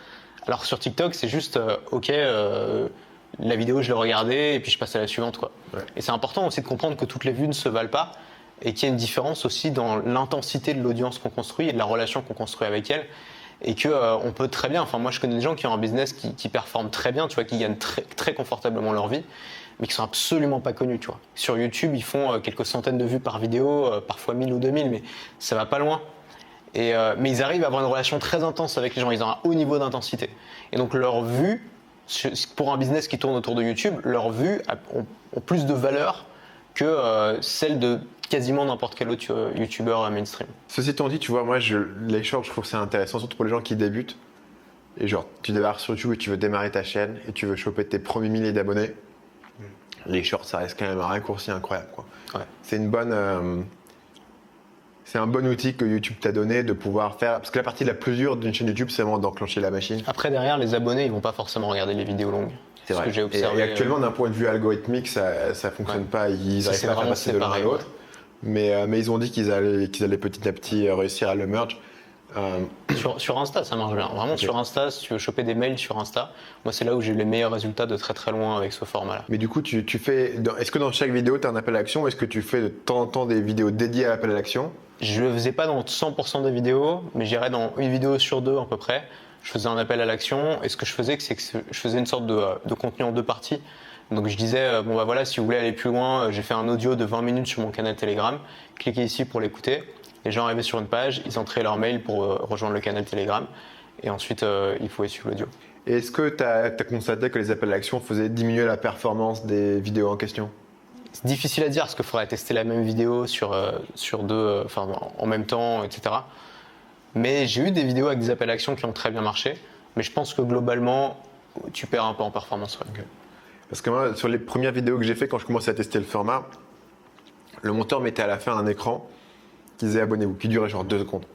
Alors sur TikTok, c'est juste, la vidéo, je l'ai regardée et puis je passe à la suivante, quoi. Ouais. Et c'est important aussi de comprendre que toutes les vues ne se valent pas et qu'il y a une différence aussi dans l'intensité de l'audience qu'on construit et de la relation qu'on construit avec elle. Et qu'on peut très bien, enfin moi je connais des gens qui ont un business qui performe très bien, tu vois, qui gagnent très, très confortablement leur vie, mais qui sont absolument pas connus, tu vois. Sur YouTube, ils font quelques centaines de vues par vidéo, parfois 1000 ou 2000, mais ça va pas loin. Mais ils arrivent à avoir une relation très intense avec les gens, ils ont un haut niveau d'intensité. Et donc leur vue, pour un business qui tourne autour de YouTube, leurs vues ont plus de valeur que celle de quasiment n'importe quel autre YouTuber mainstream. Ceci étant dit, tu vois, moi, les shorts, je trouve que c'est intéressant, surtout pour les gens qui débutent. Et genre, tu démarres sur YouTube et tu veux démarrer ta chaîne et tu veux choper tes premiers milliers d'abonnés. Les shorts, ça reste quand même un raccourci incroyable, quoi. Ouais. C'est c'est un bon outil que YouTube t'a donné de pouvoir faire. Parce que la partie la plus dure d'une chaîne YouTube, c'est vraiment d'enclencher la machine. Après, derrière, les abonnés, ils vont pas forcément regarder les vidéos longues. C'est vrai. Ce que j'ai observé. Et actuellement, d'un point de vue algorithmique, ça fonctionne pas. Ils Ça, arrivent c'est pas à faire vraiment passer de l'un à séparé, l'autre. Mais ils ont dit qu'ils allaient petit à petit réussir à le merge. Sur Insta, ça marche bien. Vraiment, sur Insta, si tu veux choper des mails sur Insta, moi, c'est là où j'ai eu les meilleurs résultats de très très loin avec ce format-là. Mais du coup, tu fais. Est-ce que dans chaque vidéo, tu as un appel à l'action ou est-ce que tu fais de temps en temps des vidéos dédiées à l'appel à l'action? Je le faisais pas dans 100% des vidéos, mais j'irais dans une vidéo sur deux à peu près. Je faisais un appel à l'action et ce que je faisais, c'est que je faisais une sorte de contenu en deux parties. Donc je disais, bon bah voilà, si vous voulez aller plus loin, j'ai fait un audio de 20 minutes sur mon canal Telegram. Cliquez ici pour l'écouter. Les gens arrivaient sur une page, ils entraient leur mail pour rejoindre le canal Telegram. Et ensuite, il faut suivre l'audio. Et est-ce que tu as constaté que les appels à l'action faisaient diminuer la performance des vidéos en question? C'est difficile à dire parce qu'il faudrait tester la même vidéo sur deux, en même temps, etc. Mais j'ai eu des vidéos avec des appels à l'action qui ont très bien marché. Mais je pense que globalement, tu perds un peu en performance. Ouais. Okay. Parce que moi, sur les premières vidéos que j'ai fait, quand je commençais à tester le format, le monteur mettait à la fin un écran qui disait abonnez-vous, qui durait genre 2 secondes.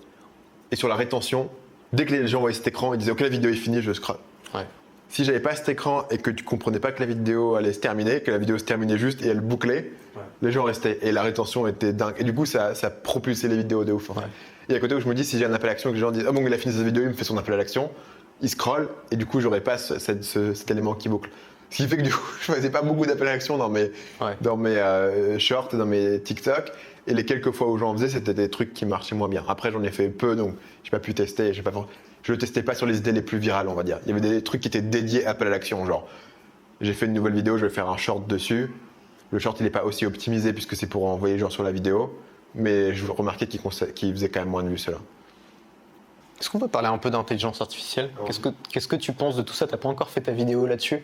Et sur la rétention, dès que les gens voyaient cet écran, ils disaient ok, la vidéo est finie, je scroll. Ouais. Si j'avais pas cet écran et que tu comprenais pas que la vidéo allait se terminer, que la vidéo se terminait juste et elle bouclait, les gens restaient et la rétention était dingue. Et du coup, ça propulsait les vidéos de ouf. En fait. Et à côté où je me dis, si j'ai un appel à l'action et que les gens disent ah bon, il a fini sa vidéo, il me fait son appel à l'action, il scroll et du coup, j'aurais pas cet élément qui boucle. Ce qui fait que du coup, je faisais pas beaucoup d'appels à l'action dans mes shorts et dans mes TikTok. Et les quelques fois où j'en faisais, c'était des trucs qui marchaient moins bien. Après, j'en ai fait peu, donc j'ai pas pu tester. Je le testais pas sur les idées les plus virales, on va dire. Il y avait des trucs qui étaient dédiés à appel à l'action, genre j'ai fait une nouvelle vidéo, je vais faire un short dessus. Le short, il est pas aussi optimisé puisque c'est pour envoyer les gens sur la vidéo, mais je remarquais qu'il faisait quand même moins de vues, cela. Est-ce qu'on peut parler un peu d'intelligence artificielle? Qu'est-ce que tu penses de tout ça? T'as pas encore fait ta vidéo là-dessus?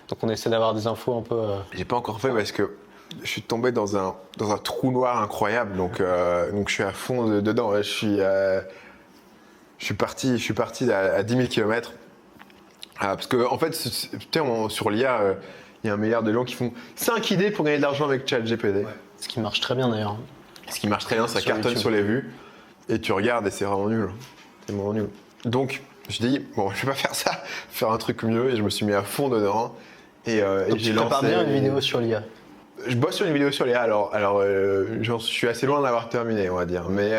Donc on essaie d'avoir des infos un peu. J'ai pas encore fait parce que je suis tombé dans un trou noir incroyable, donc je suis à fond dedans. Je suis parti à 10 000 km. Parce que en fait, sur l'IA, il y a 1 milliard de gens qui font 5 idées pour gagner de l'argent avec ChatGPT. Ouais. Ce qui marche très bien d'ailleurs. Ce qui marche très bien, ça cartonne YouTube. sur les vues. Et tu regardes et c'est vraiment nul. C'est vraiment nul. Donc, je dis, bon, je vais pas faire ça, faire un truc mieux. Et je me suis mis à fond dedans. Et j'ai lancé. Tu prépares bien une vidéo sur l'IA? Je bosse sur une vidéo sur l'IA. Alors je suis assez loin d'avoir terminé, on va dire. Mais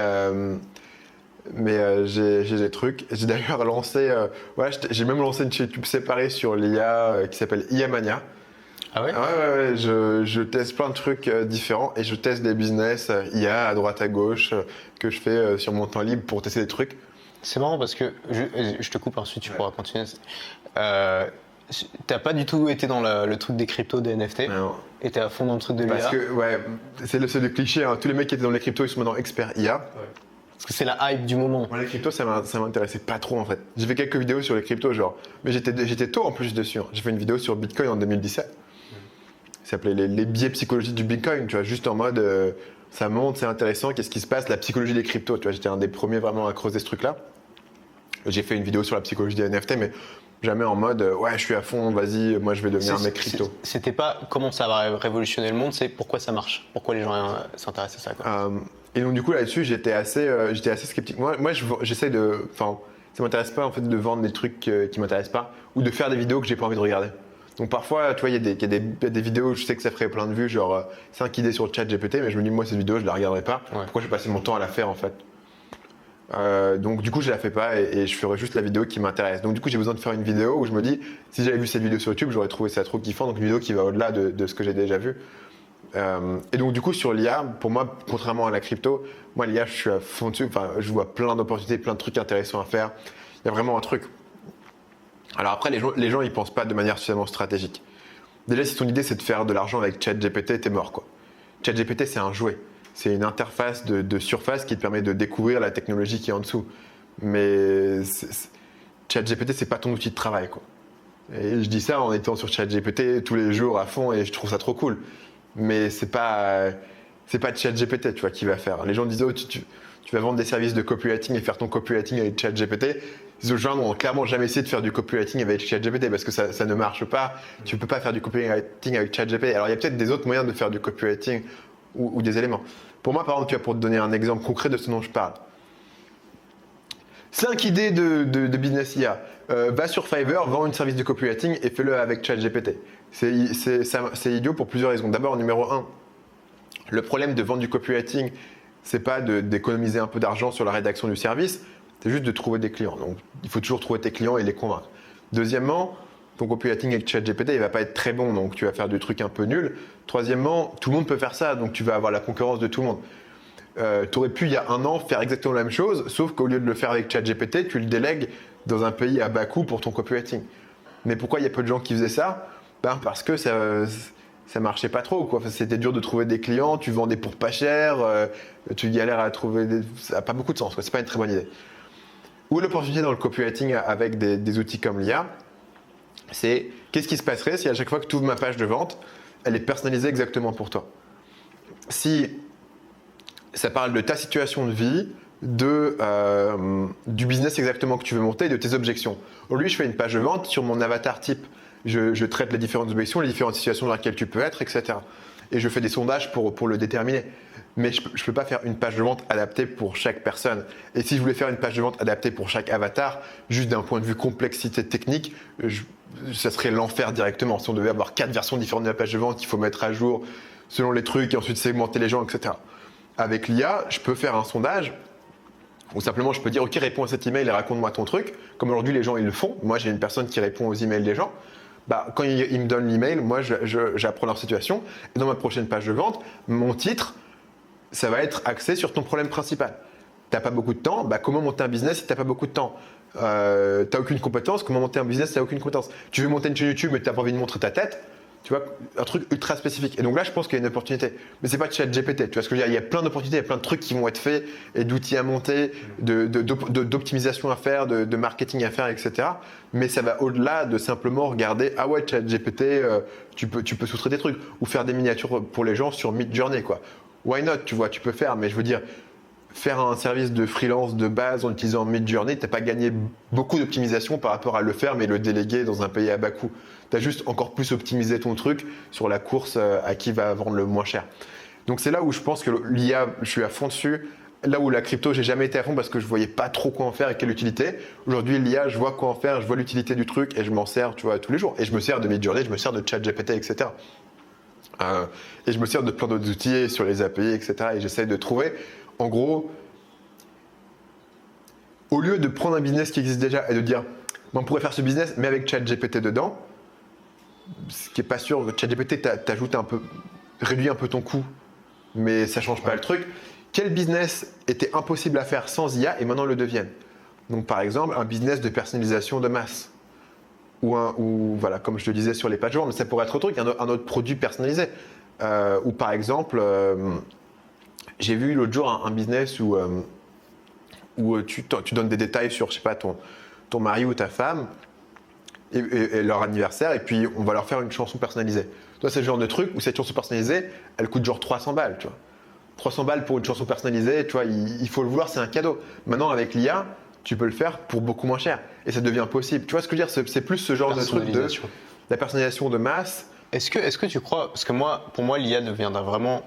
j'ai des trucs. J'ai d'ailleurs lancé, j'ai même lancé une chaîne YouTube séparée sur l'IA qui s'appelle IA Mania. Ah ouais? Ouais, je teste plein de trucs différents et je teste des business IA à droite à gauche que je fais sur mon temps libre pour tester des trucs. C'est marrant parce que, je te coupe, ensuite tu pourras continuer. T'as pas du tout été dans le truc des cryptos, des NFT, et t'es à fond dans le truc de l'IA. Parce que, c'est le cliché, hein. Tous les mecs qui étaient dans les cryptos, ils sont maintenant experts IA. Ouais. Parce que c'est la hype du moment. Moi, les cryptos, ça m'intéressait pas trop en fait. J'ai fait quelques vidéos sur les cryptos, mais j'étais tôt en plus dessus. J'ai fait une vidéo sur Bitcoin en 2017. Ça s'appelait les biais psychologiques du Bitcoin, tu vois, juste en mode ça monte, c'est intéressant, qu'est-ce qui se passe, la psychologie des cryptos, tu vois, j'étais un des premiers vraiment à creuser ce truc-là. J'ai fait une vidéo sur la psychologie des NFT, mais jamais en mode ouais, je suis à fond, vas-y, moi je vais devenir un mec crypto. C'était pas comment ça va révolutionner le monde, c'est pourquoi ça marche, pourquoi les gens s'intéressent à ça, quoi. Et donc du coup là-dessus, j'étais assez skeptique. Moi j'essaie de, enfin, ça m'intéresse pas en fait de vendre des trucs qui m'intéressent pas ou de faire des vidéos que j'ai pas envie de regarder. Donc parfois, tu vois, il y a des vidéos où je sais que ça ferait plein de vues, genre 5 idées sur ChatGPT, mais je me dis moi cette vidéo je la regarderai pas. Ouais. Pourquoi je vais passer mon temps à la faire en fait? Donc du coup je la fais pas et je ferai juste la vidéo qui m'intéresse. Donc du coup j'ai besoin de faire une vidéo où je me dis si j'avais vu cette vidéo sur YouTube j'aurais trouvé ça trop kiffant, donc une vidéo qui va au-delà de ce que j'ai déjà vu. Et donc du coup sur l'IA, pour moi contrairement à la crypto, moi l'IA je suis à fond dessus, enfin je vois plein d'opportunités, plein de trucs intéressants à faire. Il y a vraiment un truc. Alors après les gens ils pensent pas de manière suffisamment stratégique. Déjà, si ton idée c'est de faire de l'argent avec ChatGPT, t'es mort quoi. ChatGPT, c'est un jouet. C'est une interface de surface qui te permet de découvrir la technologie qui est en dessous. Mais ChatGPT, c'est pas ton outil de travail quoi. Et je dis ça en étant sur ChatGPT tous les jours à fond et je trouve ça trop cool. Mais c'est pas ChatGPT, tu vois, qui va faire. Les gens disent oh, tu vas vendre des services de copywriting et faire ton copywriting avec ChatGPT. Les autres gens n'ont clairement jamais essayé de faire du copywriting avec ChatGPT parce que ça ne marche pas. Tu ne peux pas faire du copywriting avec ChatGPT. Alors il y a peut-être des autres moyens de faire du copywriting ou des éléments. Pour moi, par exemple, tu vois, pour te donner un exemple concret de ce dont je parle. 5 idées de business IA. Va sur Fiverr, vends un service de copywriting et fais-le avec ChatGPT. C'est idiot pour plusieurs raisons. D'abord, numéro 1, le problème de vendre du copywriting, c'est pas d'économiser un peu d'argent sur la rédaction du service, c'est juste de trouver des clients. Donc, il faut toujours trouver tes clients et les convaincre. Deuxièmement, ton copywriting avec ChatGPT, il va pas être très bon, donc tu vas faire du truc un peu nul. Troisièmement, tout le monde peut faire ça, donc tu vas avoir la concurrence de tout le monde. Tu aurais pu, il y a un an, faire exactement la même chose, sauf qu'au lieu de le faire avec ChatGPT, tu le délègues dans un pays à bas coût pour ton copywriting. Mais pourquoi il y a peu de gens qui faisaient ça ? Parce que ça marchait pas trop, quoi. Enfin, c'était dur de trouver des clients, tu vendais pour pas cher, tu galères à trouver ça n'a pas beaucoup de sens, quoi. C'est pas une très bonne idée. Ou l'opportunité dans le copywriting avec des outils comme l'IA, c'est qu'est-ce qui se passerait si à chaque fois que tu ouvres ma page de vente, elle est personnalisée exactement pour toi. Si ça parle de ta situation de vie, du business exactement que tu veux monter et de tes objections. Aujourd'hui, je fais une page de vente sur mon avatar type. Je traite les différentes objections, les différentes situations dans lesquelles tu peux être, etc. Et je fais des sondages pour le déterminer. Mais je ne peux pas faire une page de vente adaptée pour chaque personne. Et si je voulais faire une page de vente adaptée pour chaque avatar, juste d'un point de vue complexité technique, ça serait l'enfer directement. Si on devait avoir 4 versions différentes de la page de vente qu'il faut mettre à jour selon les trucs et ensuite segmenter les gens, etc. Avec l'IA, je peux faire un sondage ou simplement je peux dire ok, réponds à cet email et raconte-moi ton truc. Comme aujourd'hui les gens ils le font. Moi j'ai une personne qui répond aux emails des gens. Quand ils me donnent l'email, moi j'apprends leur situation. Et dans ma prochaine page de vente, mon titre, ça va être axé sur ton problème principal. Tu n'as pas beaucoup de temps, comment monter un business si tu n'as pas beaucoup de temps ? Tu n'as aucune compétence, comment monter un business si tu n'as aucune compétence ? Tu veux monter une chaîne YouTube mais tu n'as pas envie de montrer ta tête ? Tu vois, un truc ultra spécifique. Et donc là, je pense qu'il y a une opportunité. Mais c'est pas de ChatGPT. Tu vois ce que je veux dire ? Il y a plein d'opportunités, il y a plein de trucs qui vont être faits et d'outils à monter, d'optimisation à faire, de marketing à faire, etc. Mais ça va au-delà de simplement regarder ah ouais, ChatGPT, tu peux sous-traiter des trucs ou faire des miniatures pour les gens sur Midjourney, quoi. Why not ? Tu vois, tu peux faire. Mais je veux dire, faire un service de freelance de base en utilisant Midjourney, tu n'as pas gagné beaucoup d'optimisation par rapport à le faire, mais le déléguer dans un pays à bas coût. Tu as juste encore plus optimisé ton truc sur la course à qui va vendre le moins cher. Donc c'est là où je pense que l'IA, je suis à fond dessus. Là où la crypto, j'ai jamais été à fond parce que je voyais pas trop quoi en faire et quelle utilité. Aujourd'hui, l'IA, je vois quoi en faire, je vois l'utilité du truc et je m'en sers, tu vois, tous les jours. Et je me sers de Midjourney, je me sers de ChatGPT, etc. Et je me sers de plein d'autres outils sur les API, etc. Et j'essaie de trouver, en gros, au lieu de prendre un business qui existe déjà et de dire, on pourrait faire ce business, mais avec ChatGPT dedans, ce qui n'est pas sûr, ChatGPT t'ajoute un peu, réduit un peu ton coût, mais ça ne change pas le truc. Quel business était impossible à faire sans IA et maintenant le deviennent ? Donc par exemple, un business de personnalisation de masse. Ou voilà, comme je te disais sur les pages de vente, mais ça pourrait être autre truc, un autre produit personnalisé. Ou par exemple, j'ai vu l'autre jour un business où tu donnes des détails sur, je sais pas, ton mari ou ta femme et leur anniversaire, et puis on va leur faire une chanson personnalisée. Toi, c'est le genre de truc où cette chanson personnalisée, elle coûte genre 300 balles, tu vois. 300 balles pour une chanson personnalisée, tu vois, il faut le vouloir, c'est un cadeau. Maintenant, avec l'IA, tu peux le faire pour beaucoup moins cher, et ça devient possible. Tu vois ce que je veux dire ? C'est plus ce genre de truc de la personnalisation de masse. Est-ce que tu crois, parce que pour moi, l'IA deviendra vraiment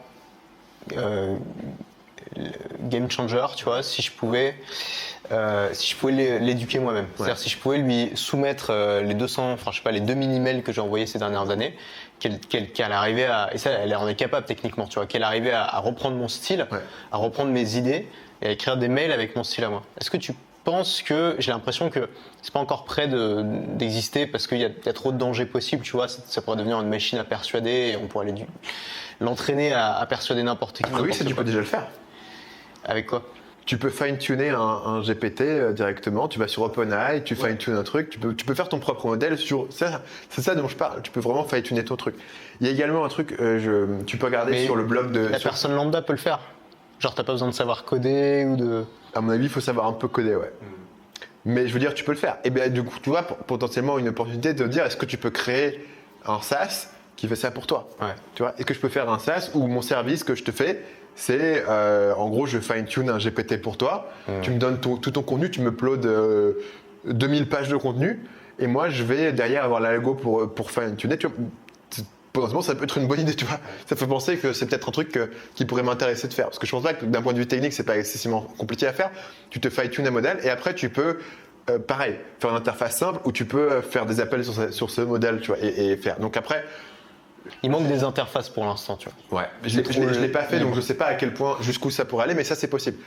game changer, tu vois, si je pouvais l'éduquer moi-même. C'est-à-dire si je pouvais lui soumettre les 2000 emails que j'ai envoyés ces dernières années, qu'elle arrivait à, et ça elle en est capable techniquement, tu vois, qu'elle arrivait à reprendre mon style, à reprendre mes idées et à écrire des mails avec mon style à moi. Est-ce que tu penses que, j'ai l'impression que c'est pas encore prêt d'exister parce qu'il y a trop de dangers possibles, tu vois, ça pourrait devenir une machine à persuader et on pourrait l'entraîner à persuader n'importe qui. Oui, ça tu peux déjà le faire. Avec quoi ? tu peux fine-tuner un GPT directement. Tu vas sur OpenAI, tu fine-tunes un truc. Tu peux faire ton propre modèle sur ça. C'est ça dont je parle. Tu peux vraiment fine-tuner ton truc. Il y a également un truc, tu peux regarder Mais sur le blog de. La personne lambda peut le faire. Genre, t'as pas besoin de savoir coder ou de. À mon avis, il faut savoir un peu coder, ouais. Mais je veux dire, tu peux le faire. Et bien, du coup, tu vois, potentiellement une opportunité de te dire, est-ce que tu peux créer un SaaS qui fait ça pour toi? Ouais. Tu vois, est-ce que je peux faire un SaaS où mon service que je te fais, c'est en gros, je fine-tune un GPT pour toi. Tu me donnes tout ton contenu, tu me uploads 2000 pages de contenu, et moi, je vais derrière avoir l'algo pour fine-tuner. Tu vois, potentiellement, ça peut être une bonne idée, tu vois. Ça fait penser que c'est peut-être un truc qui pourrait m'intéresser de faire. Parce que je pense pas que d'un point de vue technique, c'est pas excessivement compliqué à faire. Tu te fine-tunes un modèle et après, tu peux, pareil, faire une interface simple où tu peux faire des appels sur ce modèle, tu vois, et faire. Donc après. Il manque des interfaces pour l'instant, tu vois. Ouais, je l'ai pas fait, donc je sais pas à quel point, jusqu'où ça pourrait aller, mais ça, c'est possible.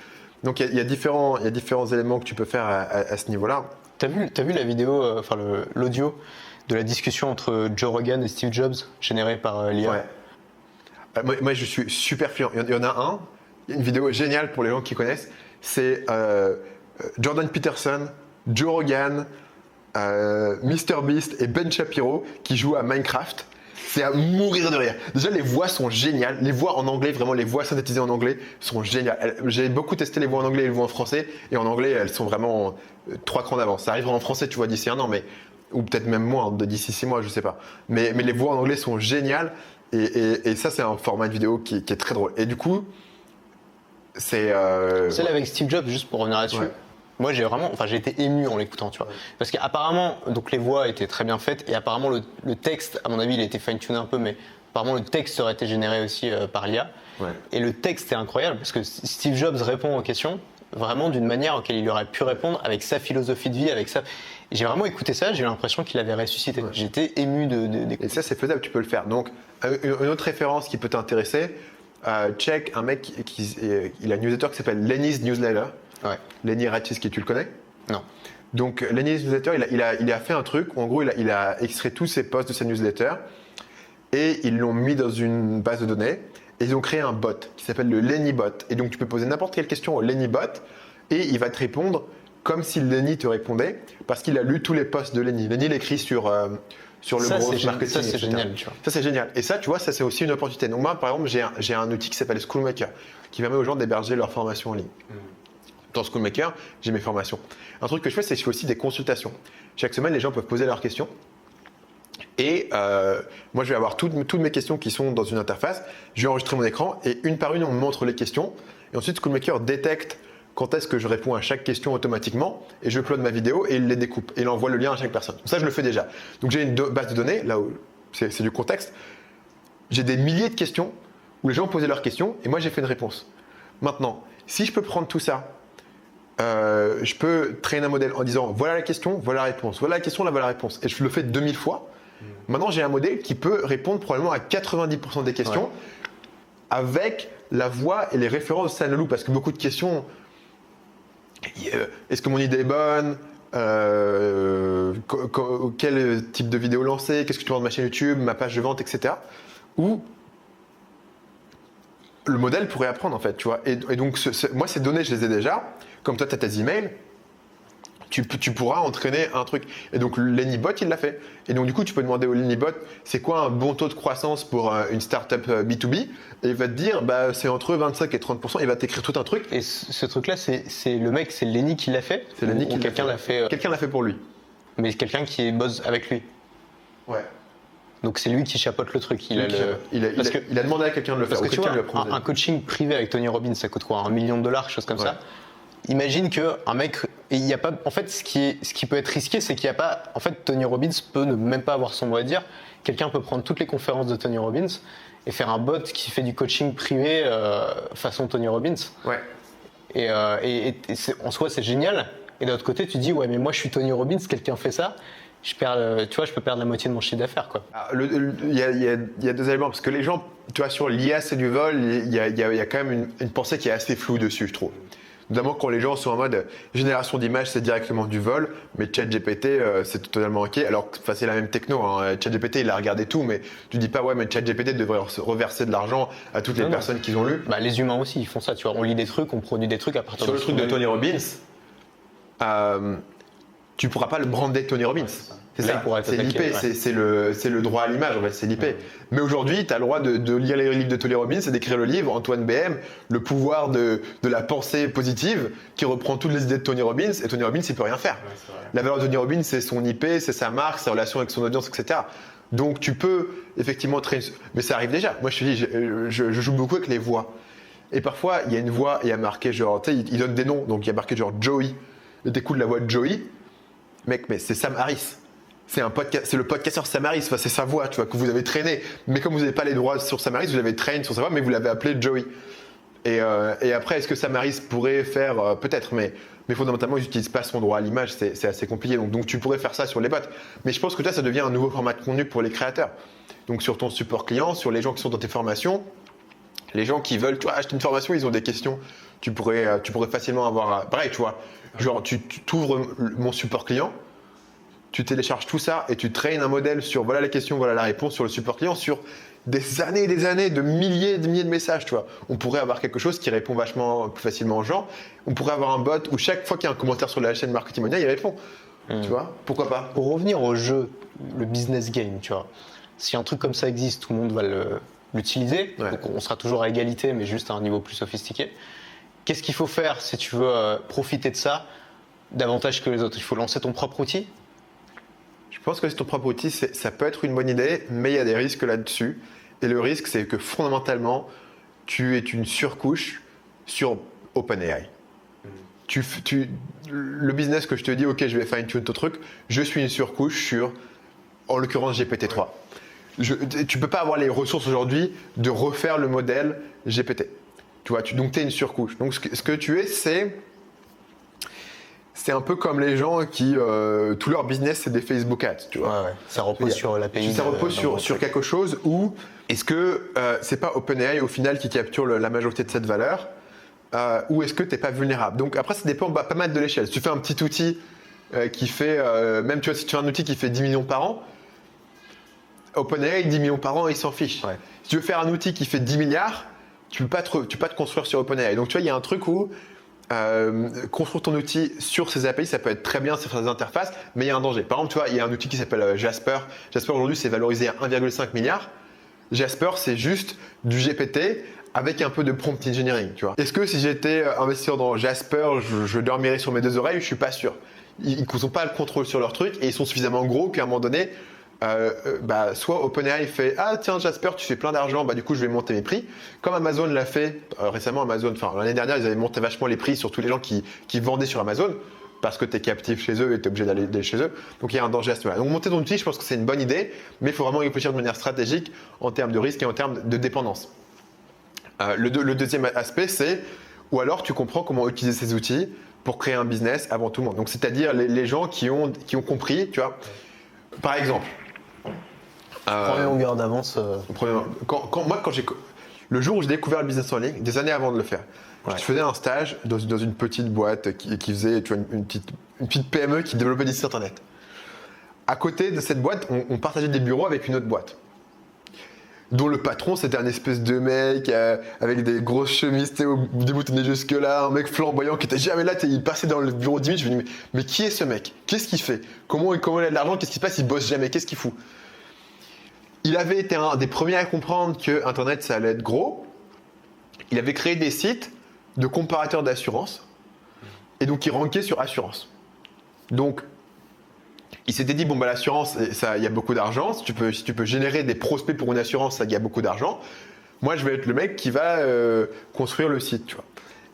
Donc il y a différents éléments que tu peux faire à ce niveau-là. T'as vu la vidéo, enfin l'audio de la discussion entre Joe Rogan et Steve Jobs générée par l'IA? Ouais. Moi, je suis super friand. Il y en a une vidéo géniale pour les gens qui connaissent. C'est Jordan Peterson, Joe Rogan, MrBeast et Ben Shapiro qui jouent à Minecraft. C'est à mourir de rire. Déjà, les voix sont géniales. Les voix en anglais, vraiment, les voix synthétisées en anglais sont géniales. J'ai beaucoup testé les voix en anglais et les voix en français. Et en anglais, elles sont vraiment 3 crans d'avance. Ça arrivera en français, tu vois, d'ici 1 an, mais ou peut-être même moins, d'ici 6 mois, je sais pas. Mais les voix en anglais sont géniales. Et ça, c'est un format de vidéo qui est très drôle. Et du coup, c'est. Celle avec Steve Jobs, juste pour revenir là-dessus. Ouais. Moi, j'ai été ému en l'écoutant, tu vois. Parce qu'apparemment, donc les voix étaient très bien faites et apparemment le texte, à mon avis, il a été fine-tuné un peu, mais apparemment le texte aurait été généré aussi par l'IA. Ouais. Et le texte est incroyable parce que Steve Jobs répond aux questions vraiment d'une manière auquel il aurait pu répondre avec sa philosophie de vie, avec ça. Et j'ai vraiment écouté ça, j'ai eu l'impression qu'il avait ressuscité. Ouais. J'étais ému d'écouter. Et ça, c'est faisable, tu peux le faire. Donc, une autre référence qui peut t'intéresser, check un mec il a une newsletter qui s'appelle Lenny's Newsletter. Ouais. Lenny Raczynski, tu le connais? Non. Donc, Lenny's Newsletter, il a fait un truc où, en gros, il a extrait tous ses posts de sa newsletter et ils l'ont mis dans une base de données et ils ont créé un bot qui s'appelle le Lenny Bot. Et donc, tu peux poser n'importe quelle question au Lenny Bot et il va te répondre comme si Lenny te répondait parce qu'il a lu tous les posts de Lenny. Lenny l'écrit sur le gros marketing. Ça, c'est génial, tu vois. Ça, c'est génial. Et ça, tu vois, ça, c'est aussi une opportunité. Donc, moi, par exemple, j'ai un outil qui s'appelle Schoolmaker qui permet aux gens d'héberger leur formation en ligne. Dans Schoolmaker, j'ai mes formations. Un truc que je fais, c'est que je fais aussi des consultations. Chaque semaine, les gens peuvent poser leurs questions. Et moi, je vais avoir toutes mes questions qui sont dans une interface. Je vais enregistrer mon écran et une par une, on me montre les questions. Et ensuite, Schoolmaker détecte quand est-ce que je réponds à chaque question automatiquement. Et je upload ma vidéo et il les découpe. Et il envoie le lien à chaque personne. Donc ça, je le fais déjà. Donc j'ai une base de données, là où c'est du contexte. J'ai des milliers de questions où les gens posaient leurs questions et moi, j'ai fait une réponse. Maintenant, si je peux prendre tout ça, je peux traîner un modèle en disant voilà la question, voilà la réponse, voilà la question, là voilà la réponse. Et je le fais 2000 fois. Maintenant, j'ai un modèle qui peut répondre probablement à 90% des questions avec la voix et les références de Sanelou. Parce que beaucoup de questions, est-ce que mon idée est bonne? Quel type de vidéo lancer? Qu'est-ce que tu vends de ma chaîne YouTube, ma page de vente, etc. Ou le modèle pourrait apprendre en fait, tu vois. Et donc, moi, ces données, je les ai déjà. Comme toi, tu as tes emails, tu pourras entraîner un truc. Et donc, Lennybot, il l'a fait. Et donc, du coup, tu peux demander au Lennybot, c'est quoi un bon taux de croissance pour une startup B2B? Et il va te dire, bah, c'est entre 25 et 30%. Il va t'écrire tout un truc. Et ce truc-là, c'est le mec, c'est Lenny qui l'a fait? C'est Lenny qui quelqu'un l'a fait. Quelqu'un l'a fait pour lui. Mais quelqu'un qui bosse avec lui. Ouais. Donc c'est lui qui chapeaute le truc. Il a demandé à quelqu'un de le faire. Parce que tu vois, un coaching privé avec Tony Robbins, ça coûte quoi? $1 million, chose comme ça. Imagine qu'un mec, et il y a pas, en fait, ce qui peut être risqué, c'est qu'il n'y a pas, en fait, Tony Robbins peut ne même pas avoir son mot à dire. Quelqu'un peut prendre toutes les conférences de Tony Robbins et faire un bot qui fait du coaching privé façon Tony Robbins. Ouais. Et en soi, c'est génial. Et de l'autre côté, tu dis, ouais, mais moi, je suis Tony Robbins, quelqu'un fait ça. Je peux perdre la moitié de mon chiffre d'affaires, quoi. Il y a deux éléments, parce que les gens, tu vois, sur l'IA, c'est du vol, il y a quand même une pensée qui est assez floue dessus, je trouve. Notamment quand les gens sont en mode génération d'images, c'est directement du vol, mais ChatGPT, c'est totalement ok. Alors, c'est la même techno. Hein. ChatGPT, il a regardé tout, mais tu dis pas, ouais, mais ChatGPT devrait reverser de l'argent à toutes les personnes qui ont lu. Bah, les humains aussi, ils font ça. Tu vois, on lit des trucs, on produit des trucs à partir Sur le truc de Tony Robbins, tu pourras pas le brander Tony Robbins. C'est ça, c'est l'IP, c'est le droit à l'image en fait, c'est l'IP. Mais aujourd'hui, tu as le droit de lire les livres de Tony Robbins et d'écrire le livre Antoine BM, le pouvoir de la pensée positive, qui reprend toutes les idées de Tony Robbins, et Tony Robbins, il peut rien faire. La valeur de Tony Robbins, c'est son IP, c'est sa marque, ses relations avec son audience, etc. Donc tu peux effectivement traîner, mais ça arrive déjà. Moi je te dis, je joue beaucoup avec les voix. Et parfois, il y a une voix, il y a marqué genre, tu sais, il donne des noms, donc il y a marqué genre Joey. Et t'écoutes la voix de Joey, mec, mais c'est Sam Harris. C'est le podcasteur Sam Harris, enfin, c'est sa voix, tu vois, que vous avez traîné. Mais comme vous n'avez pas les droits sur Sam Harris, vous l'avez traîné sur sa voix, mais vous l'avez appelé Joey. Et après, est-ce que Sam Harris pourrait faire peut-être, mais fondamentalement, ils n'utilisent pas son droit à l'image, c'est assez compliqué. Donc tu pourrais faire ça sur les bots. Mais je pense que toi, ça devient un nouveau format de contenu pour les créateurs. Donc sur ton support client, sur les gens qui sont dans tes formations, les gens qui veulent acheter une formation, ils ont des questions. Tu pourrais facilement avoir. Pareil, tu vois, genre tu ouvres mon support client. Tu télécharges tout ça et tu traînes un modèle sur voilà la question, voilà la réponse sur le support client sur des années et des années de milliers de messages, tu vois. On pourrait avoir quelque chose qui répond vachement plus facilement aux gens. On pourrait avoir un bot où chaque fois qu'il y a un commentaire sur la chaîne Marketing Mania, il répond. Tu vois, pourquoi pas? Pour revenir au jeu, le business game, tu vois. Si un truc comme ça existe, tout le monde va l'utiliser. Ouais. Donc on sera toujours à égalité, mais juste à un niveau plus sophistiqué. Qu'est-ce qu'il faut faire si tu veux profiter de ça davantage que les autres? Il faut lancer ton propre outil? Je pense que c'est ton propre outil, ça peut être une bonne idée, mais il y a des risques là-dessus. Et le risque, c'est que fondamentalement, tu es une surcouche sur OpenAI. Le business que je te dis, ok, je vais fine-tune ton truc, je suis une surcouche sur, en l'occurrence, GPT-3. Tu peux pas avoir les ressources aujourd'hui de refaire le modèle GPT. Tu vois, donc tu es une surcouche. Donc ce que tu es, c'est un peu comme les gens qui, tout leur business, c'est des Facebook ads, tu vois. Ouais. Ça repose sur l'API. Ça repose sur quelque chose où, est-ce que c'est pas OpenAI au final qui capture la majorité de cette valeur, ou est-ce que tu n'es pas vulnérable? Donc après, ça dépend pas mal de l'échelle. Si tu fais un petit outil qui fait, même tu vois, si tu fais un outil qui fait 10 millions par an, OpenAI, 10 millions par an, il s'en fiche. Ouais. Si tu veux faire un outil qui fait 10 milliards, tu peux pas te construire sur OpenAI. Donc tu vois, il y a un truc où construire ton outil sur ces API, ça peut être très bien sur ces interfaces, mais il y a un danger. Par exemple, tu vois, il y a un outil qui s'appelle Jasper. Jasper aujourd'hui, c'est valorisé à 1,5 milliard. Jasper, c'est juste du GPT avec un peu de prompt engineering, tu vois. Est-ce que si j'étais investisseur dans Jasper, je dormirais sur mes deux oreilles? Je suis pas sûr. Ils n'ont pas le contrôle sur leur truc et ils sont suffisamment gros qu'à un moment donné, soit OpenAI fait ah tiens Jasper tu fais plein d'argent, du coup je vais monter mes prix, comme Amazon l'a fait récemment. L'année dernière ils avaient monté vachement les prix sur tous les gens qui vendaient sur Amazon parce que tu es captif chez eux et tu es obligé d'aller chez eux, donc il y a un danger à ce niveau-là. Donc monter ton outil, je pense que c'est une bonne idée, mais il faut vraiment réfléchir de manière stratégique en termes de risque et en termes de dépendance. Le deuxième aspect, c'est ou alors tu comprends comment utiliser ces outils pour créer un business avant tout le monde, donc c'est-à-dire les gens qui ont compris, tu vois. Par exemple, Premier longueur d'avance. Le jour où j'ai découvert le business en ligne, des années avant de le faire, je faisais un stage dans une petite boîte qui faisait, tu vois, une petite PME qui développait des sites internet. À côté de cette boîte, on partageait des bureaux avec une autre boîte, dont le patron c'était un espèce de mec avec des grosses chemises déboutonnées jusque là, un mec flamboyant qui était jamais là, il passait dans le bureau 10 minutes, je me dis mais qui est ce mec? Qu'est-ce qu'il fait? Comment il a de l'argent? Qu'est-ce qui se passe? Il bosse jamais, qu'est-ce qu'il fout? Il avait été un des premiers à comprendre que Internet ça allait être gros. Il avait créé des sites de comparateurs d'assurance et donc il rankait sur assurance. Donc il s'était dit l'assurance, il y a beaucoup d'argent. Si tu peux générer des prospects pour une assurance, il y a beaucoup d'argent. Moi, je vais être le mec qui va construire le site, tu vois.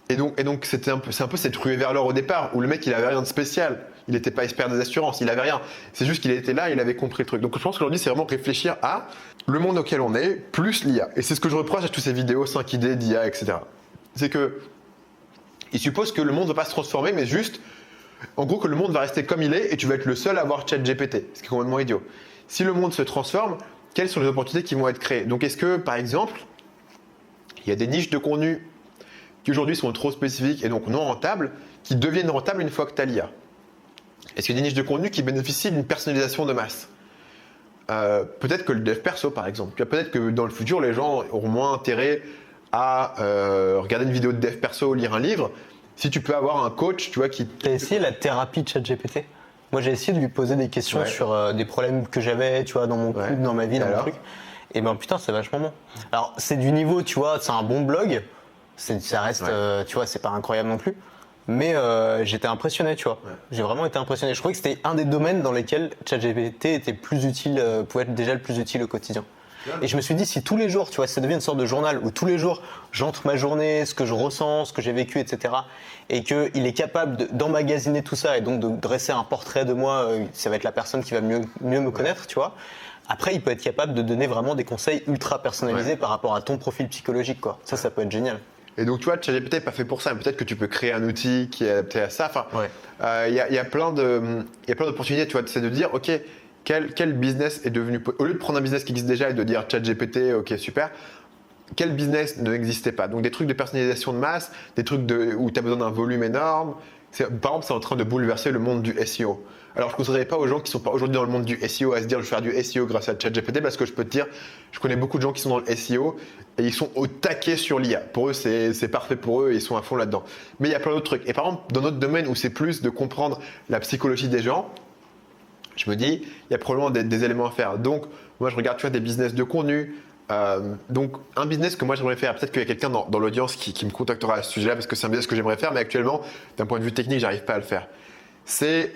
Et donc c'est un peu cette ruée vers l'or au départ, où le mec il avait rien de spécial. Il n'était pas expert des assurances, il avait rien. C'est juste qu'il était là, il avait compris le truc. Donc je pense qu'aujourd'hui, c'est vraiment réfléchir à le monde auquel on est, plus l'IA. Et c'est ce que je reproche à toutes ces vidéos 5 idées d'IA, etc. C'est que il suppose que le monde ne va pas se transformer, mais juste en gros que le monde va rester comme il est et tu vas être le seul à avoir ChatGPT, ce qui est complètement idiot. Si le monde se transforme, quelles sont les opportunités qui vont être créées? Donc est-ce que, par exemple, il y a des niches de contenu qui aujourd'hui sont trop spécifiques et donc non rentables, qui deviennent rentables une fois que tu as l'IA. Est-ce qu'il y a des niches de contenu qui bénéficient d'une personnalisation de masse? Peut-être que le dev perso, par exemple. Peut-être que dans le futur, les gens auront moins intérêt à regarder une vidéo de dev perso ou lire un livre. Si tu peux avoir un coach, tu vois, qui... T'as essayé la thérapie de ChatGPT? Moi, j'ai essayé de lui poser des questions sur des problèmes que j'avais, tu vois, dans mon couple, dans ma vie, dans mon truc. Et ben putain, c'est vachement bon. Alors, c'est du niveau, tu vois, c'est un bon blog. Ça reste, tu vois, c'est pas incroyable non plus. Mais j'étais impressionné, tu vois. J'ai vraiment été impressionné. Je trouvais que c'était un des domaines dans lesquels ChatGPT était plus utile, pouvait être déjà le plus utile au quotidien. Et je me suis dit, si tous les jours, tu vois, ça devient une sorte de journal où tous les jours, j'entre ma journée, ce que je ressens, ce que j'ai vécu, etc. Et qu'il est capable d'emmagasiner tout ça et donc de dresser un portrait de moi, ça va être la personne qui va mieux me connaître, tu vois. Après, il peut être capable de donner vraiment des conseils ultra personnalisés par rapport à ton profil psychologique, quoi. Ça peut être génial. Et donc, tu vois, ChatGPT n'est pas fait pour ça. Peut-être que tu peux créer un outil qui est adapté à ça. Enfin, y a plein d'opportunités, tu vois. C'est de dire, OK, quel business est devenu... Au lieu de prendre un business qui existe déjà et de dire ChatGPT, OK, super, quel business n'existait pas? Donc, des trucs de personnalisation de masse, des trucs où tu as besoin d'un volume énorme. Par exemple, c'est en train de bouleverser le monde du SEO. Alors, je ne conseillerais pas aux gens qui ne sont pas aujourd'hui dans le monde du SEO à se dire je vais faire du SEO grâce à ChatGPT parce que je peux te dire, je connais beaucoup de gens qui sont dans le SEO et ils sont au taquet sur l'IA. Pour eux, c'est parfait pour eux et ils sont à fond là-dedans. Mais il y a plein d'autres trucs. Et par exemple, dans notre domaine où c'est plus de comprendre la psychologie des gens, je me dis, il y a probablement des éléments à faire. Donc, moi, je regarde, tu vois, des business de contenu. Donc, un business que moi j'aimerais faire, peut-être qu'il y a quelqu'un dans l'audience qui me contactera à ce sujet-là parce que c'est un business que j'aimerais faire, mais actuellement, d'un point de vue technique, j'arrive pas à le faire. C'est,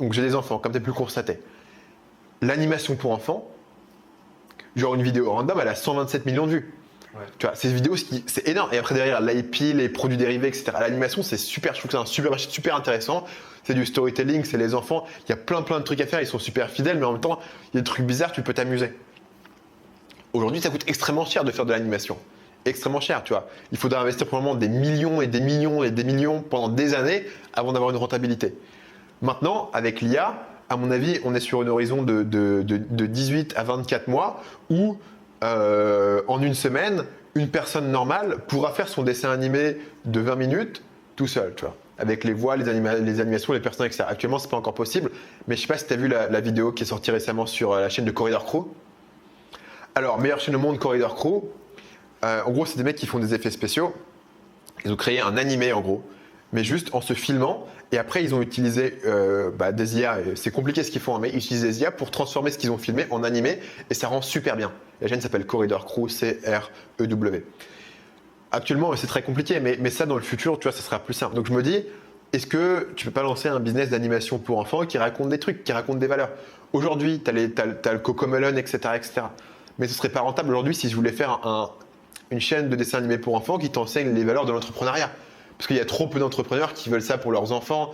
donc j'ai des enfants, comme tu as pu le constater. L'animation pour enfants, genre une vidéo random, elle a 127 millions de vues. Tu vois, ces vidéos, c'est énorme. Et après, derrière, l'IP, les produits dérivés, etc. L'animation, c'est super, je trouve que c'est un super marché super intéressant. C'est du storytelling, c'est les enfants. Il y a plein de trucs à faire, ils sont super fidèles, mais en même temps, il y a des trucs bizarres, tu peux t'amuser. Aujourd'hui, ça coûte extrêmement cher de faire de l'animation. Extrêmement cher, tu vois. Il faudra investir probablement des millions et des millions et des millions pendant des années avant d'avoir une rentabilité. Maintenant, avec l'IA, à mon avis, on est sur un horizon de 18 à 24 mois où, en une semaine, une personne normale pourra faire son dessin animé de 20 minutes tout seul, tu vois. Avec les voix, les animations, les personnages, etc. Actuellement, c'est pas encore possible, mais je sais pas si tu as vu la vidéo qui est sortie récemment sur la chaîne de Corridor Crew. Alors, meilleure chaîne au monde, Corridor Crew. En gros, c'est des mecs qui font des effets spéciaux. Ils ont créé un animé, en gros, mais juste en se filmant. Et après, ils ont utilisé des IA. C'est compliqué ce qu'ils font, mais ils utilisent des IA pour transformer ce qu'ils ont filmé en animé. Et ça rend super bien. La chaîne s'appelle Corridor Crew, C-R-E-W. Actuellement, c'est très compliqué, mais ça, dans le futur, tu vois, ça sera plus simple. Donc, je me dis, est-ce que tu peux pas lancer un business d'animation pour enfants qui raconte des trucs, qui raconte des valeurs? Aujourd'hui, tu as le Cocomelon, etc., etc. Mais ce serait pas rentable aujourd'hui si je voulais faire une chaîne de dessin animé pour enfants qui t'enseigne les valeurs de l'entrepreneuriat. Parce qu'il y a trop peu d'entrepreneurs qui veulent ça pour leurs enfants.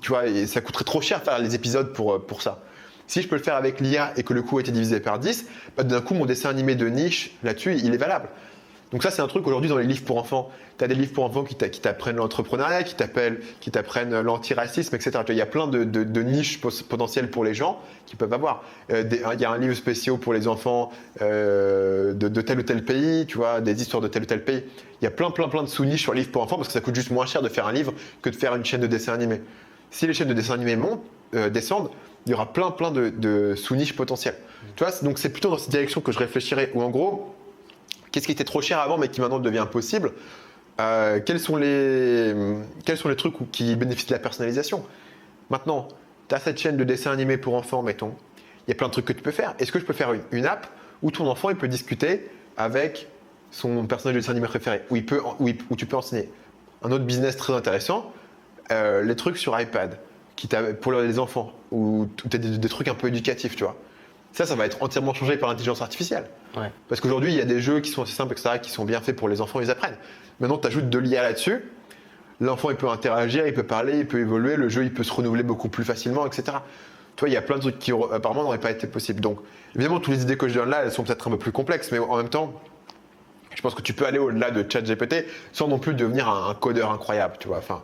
Tu vois, et ça coûterait trop cher de faire les épisodes pour ça. Si je peux le faire avec l'IA et que le coût a été divisé par 10, d'un coup, mon dessin animé de niche, là-dessus, il est valable. Donc ça, c'est un truc aujourd'hui dans les livres pour enfants. Tu as des livres pour enfants qui t'apprennent l'entrepreneuriat, qui t'apprennent l'antiracisme, etc. Il y a plein de niches potentielles pour les gens qui peuvent avoir. Il y a un livre spécial pour les enfants de tel ou tel pays, tu vois, des histoires de tel ou tel pays. Il y a plein de sous-niches sur les livres pour enfants parce que ça coûte juste moins cher de faire un livre que de faire une chaîne de dessin animé. Si les chaînes de dessin animé descendent, il y aura plein de sous-niches potentielles. Tu vois, donc c'est plutôt dans cette direction que je réfléchirais. Ou en gros, qu'est-ce qui était trop cher avant mais qui maintenant devient possible? Quels sont les trucs qui bénéficient de la personnalisation? Maintenant, tu as cette chaîne de dessin animé pour enfants, mettons. Il y a plein de trucs que tu peux faire. Est-ce que je peux faire une app où ton enfant il peut discuter avec son personnage de dessin animé préféré, où tu peux enseigner? Un autre business très intéressant, les trucs sur iPad pour les enfants, où tu as des trucs un peu éducatifs, tu vois. Ça va être entièrement changé par l'intelligence artificielle. Ouais. Parce qu'aujourd'hui, il y a des jeux qui sont assez simples, etc., qui sont bien faits pour les enfants, ils apprennent. Maintenant, tu ajoutes de l'IA là-dessus. L'enfant, il peut interagir, il peut parler, il peut évoluer, le jeu, il peut se renouveler beaucoup plus facilement, etc. Tu vois, il y a plein de trucs qui, apparemment, n'auraient pas été possibles. Donc, évidemment, toutes les idées que je donne là, elles sont peut-être un peu plus complexes, mais en même temps, je pense que tu peux aller au-delà de ChatGPT sans non plus devenir un codeur incroyable, tu vois. Enfin,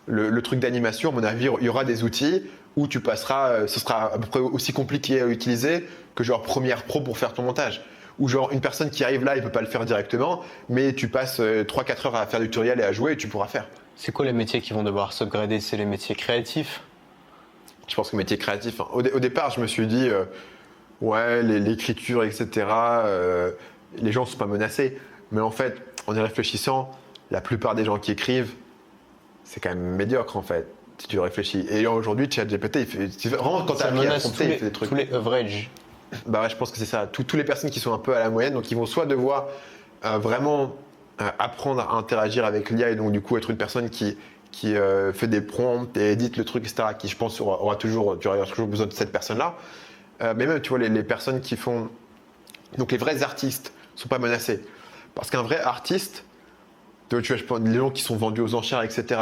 le truc d'animation, à mon avis, il y aura des outils où tu passeras, ce sera à peu près aussi compliqué à utiliser que genre Premiere Pro pour faire ton montage. où genre une personne qui arrive là, il peut pas le faire directement, mais tu passes 3-4 heures à faire du tutoriel et à jouer et tu pourras faire. C'est quoi les métiers qui vont devoir s'upgrader? C'est les métiers créatifs? Je pense que métier créatif, hein. Au départ, je me suis dit, ouais, l'écriture, etc., les gens ne sont pas menacés. Mais en fait, en y réfléchissant, la plupart des gens qui écrivent, c'est quand même médiocre, en fait, si tu réfléchis. Et aujourd'hui, ChatGPT, vraiment, quand tu as appris à prompter, il fait des trucs. Tous les average. Bah ouais, je pense que c'est ça. Toutes les personnes qui sont un peu à la moyenne, donc ils vont soit devoir vraiment apprendre à interagir avec l'IA et donc du coup être une personne qui fait des prompts et édite le truc, etc. Qui je pense tu auras toujours besoin de cette personne-là. Mais même tu vois les personnes qui font, donc les vrais artistes sont pas menacés parce qu'un vrai artiste, tu vois, je pense, les gens qui sont vendus aux enchères, etc.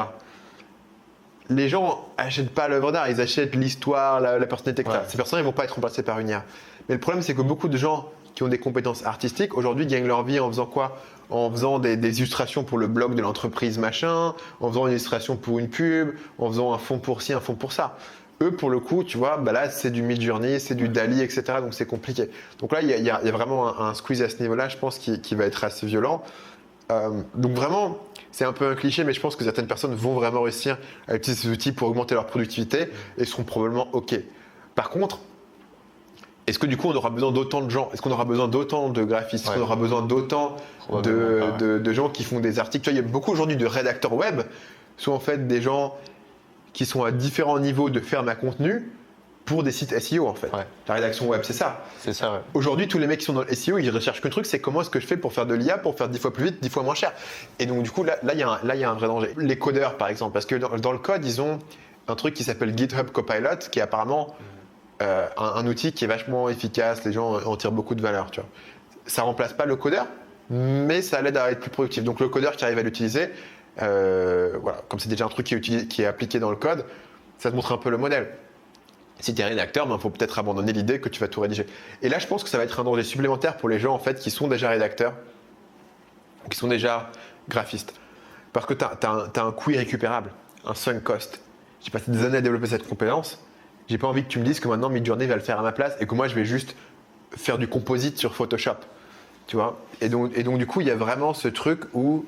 Les gens achètent pas l'œuvre d'art, ils achètent l'histoire, la personnalité, etc. Ouais. Ces personnes, ils vont pas être remplacées par une IA. Mais le problème, c'est que beaucoup de gens qui ont des compétences artistiques, aujourd'hui, gagnent leur vie en faisant quoi? En faisant des illustrations pour le blog de l'entreprise machin, en faisant une illustration pour une pub, en faisant un fond pour ci, un fond pour ça. Eux, pour le coup, tu vois, bah là, c'est du Midjourney, c'est du Dali, etc. Donc, c'est compliqué. Donc là, il y a vraiment un squeeze à ce niveau-là, je pense, qui va être assez violent. Donc vraiment, c'est un peu un cliché, mais je pense que certaines personnes vont vraiment réussir à utiliser ces outils pour augmenter leur productivité et seront probablement OK. Par contre, est-ce que du coup on aura besoin d'autant de gens? Est-ce qu'on aura besoin d'autant de graphistes? Est-ce qu'on aura besoin d'autant de gens qui font des articles? Tu vois, il y a beaucoup aujourd'hui de rédacteurs web, sont en fait des gens qui sont à différents niveaux de ferme à contenu pour des sites SEO en fait. Ouais. La rédaction web, c'est ça. C'est ça, ouais. Aujourd'hui, tous les mecs qui sont dans le SEO, ils recherchent qu'un truc, c'est comment est-ce que je fais pour faire de l'IA, pour faire 10 fois plus vite, 10 fois moins cher. Et donc, du coup, là, il y a un vrai danger. Les codeurs, par exemple, parce que dans le code, ils ont un truc qui s'appelle GitHub Copilot, qui est apparemment un outil qui est vachement efficace, les gens en tirent beaucoup de valeur. Tu vois. Ça remplace pas le codeur, mais ça l'aide à être plus productif. Donc, le codeur qui arrive à l'utiliser, voilà, comme c'est déjà un truc qui est appliqué dans le code, ça te montre un peu le modèle. Si tu es rédacteur, il faut peut-être abandonner l'idée que tu vas tout rédiger. Et là, je pense que ça va être un danger supplémentaire pour les gens en fait, qui sont déjà rédacteurs, qui sont déjà graphistes. Parce que tu as un coût irrécupérable, un sunk cost. J'ai passé des années à développer cette compétence. J'ai pas envie que tu me dises que maintenant Midjourney va le faire à ma place et que moi je vais juste faire du composite sur Photoshop. Tu vois, et donc du coup, il y a vraiment ce truc où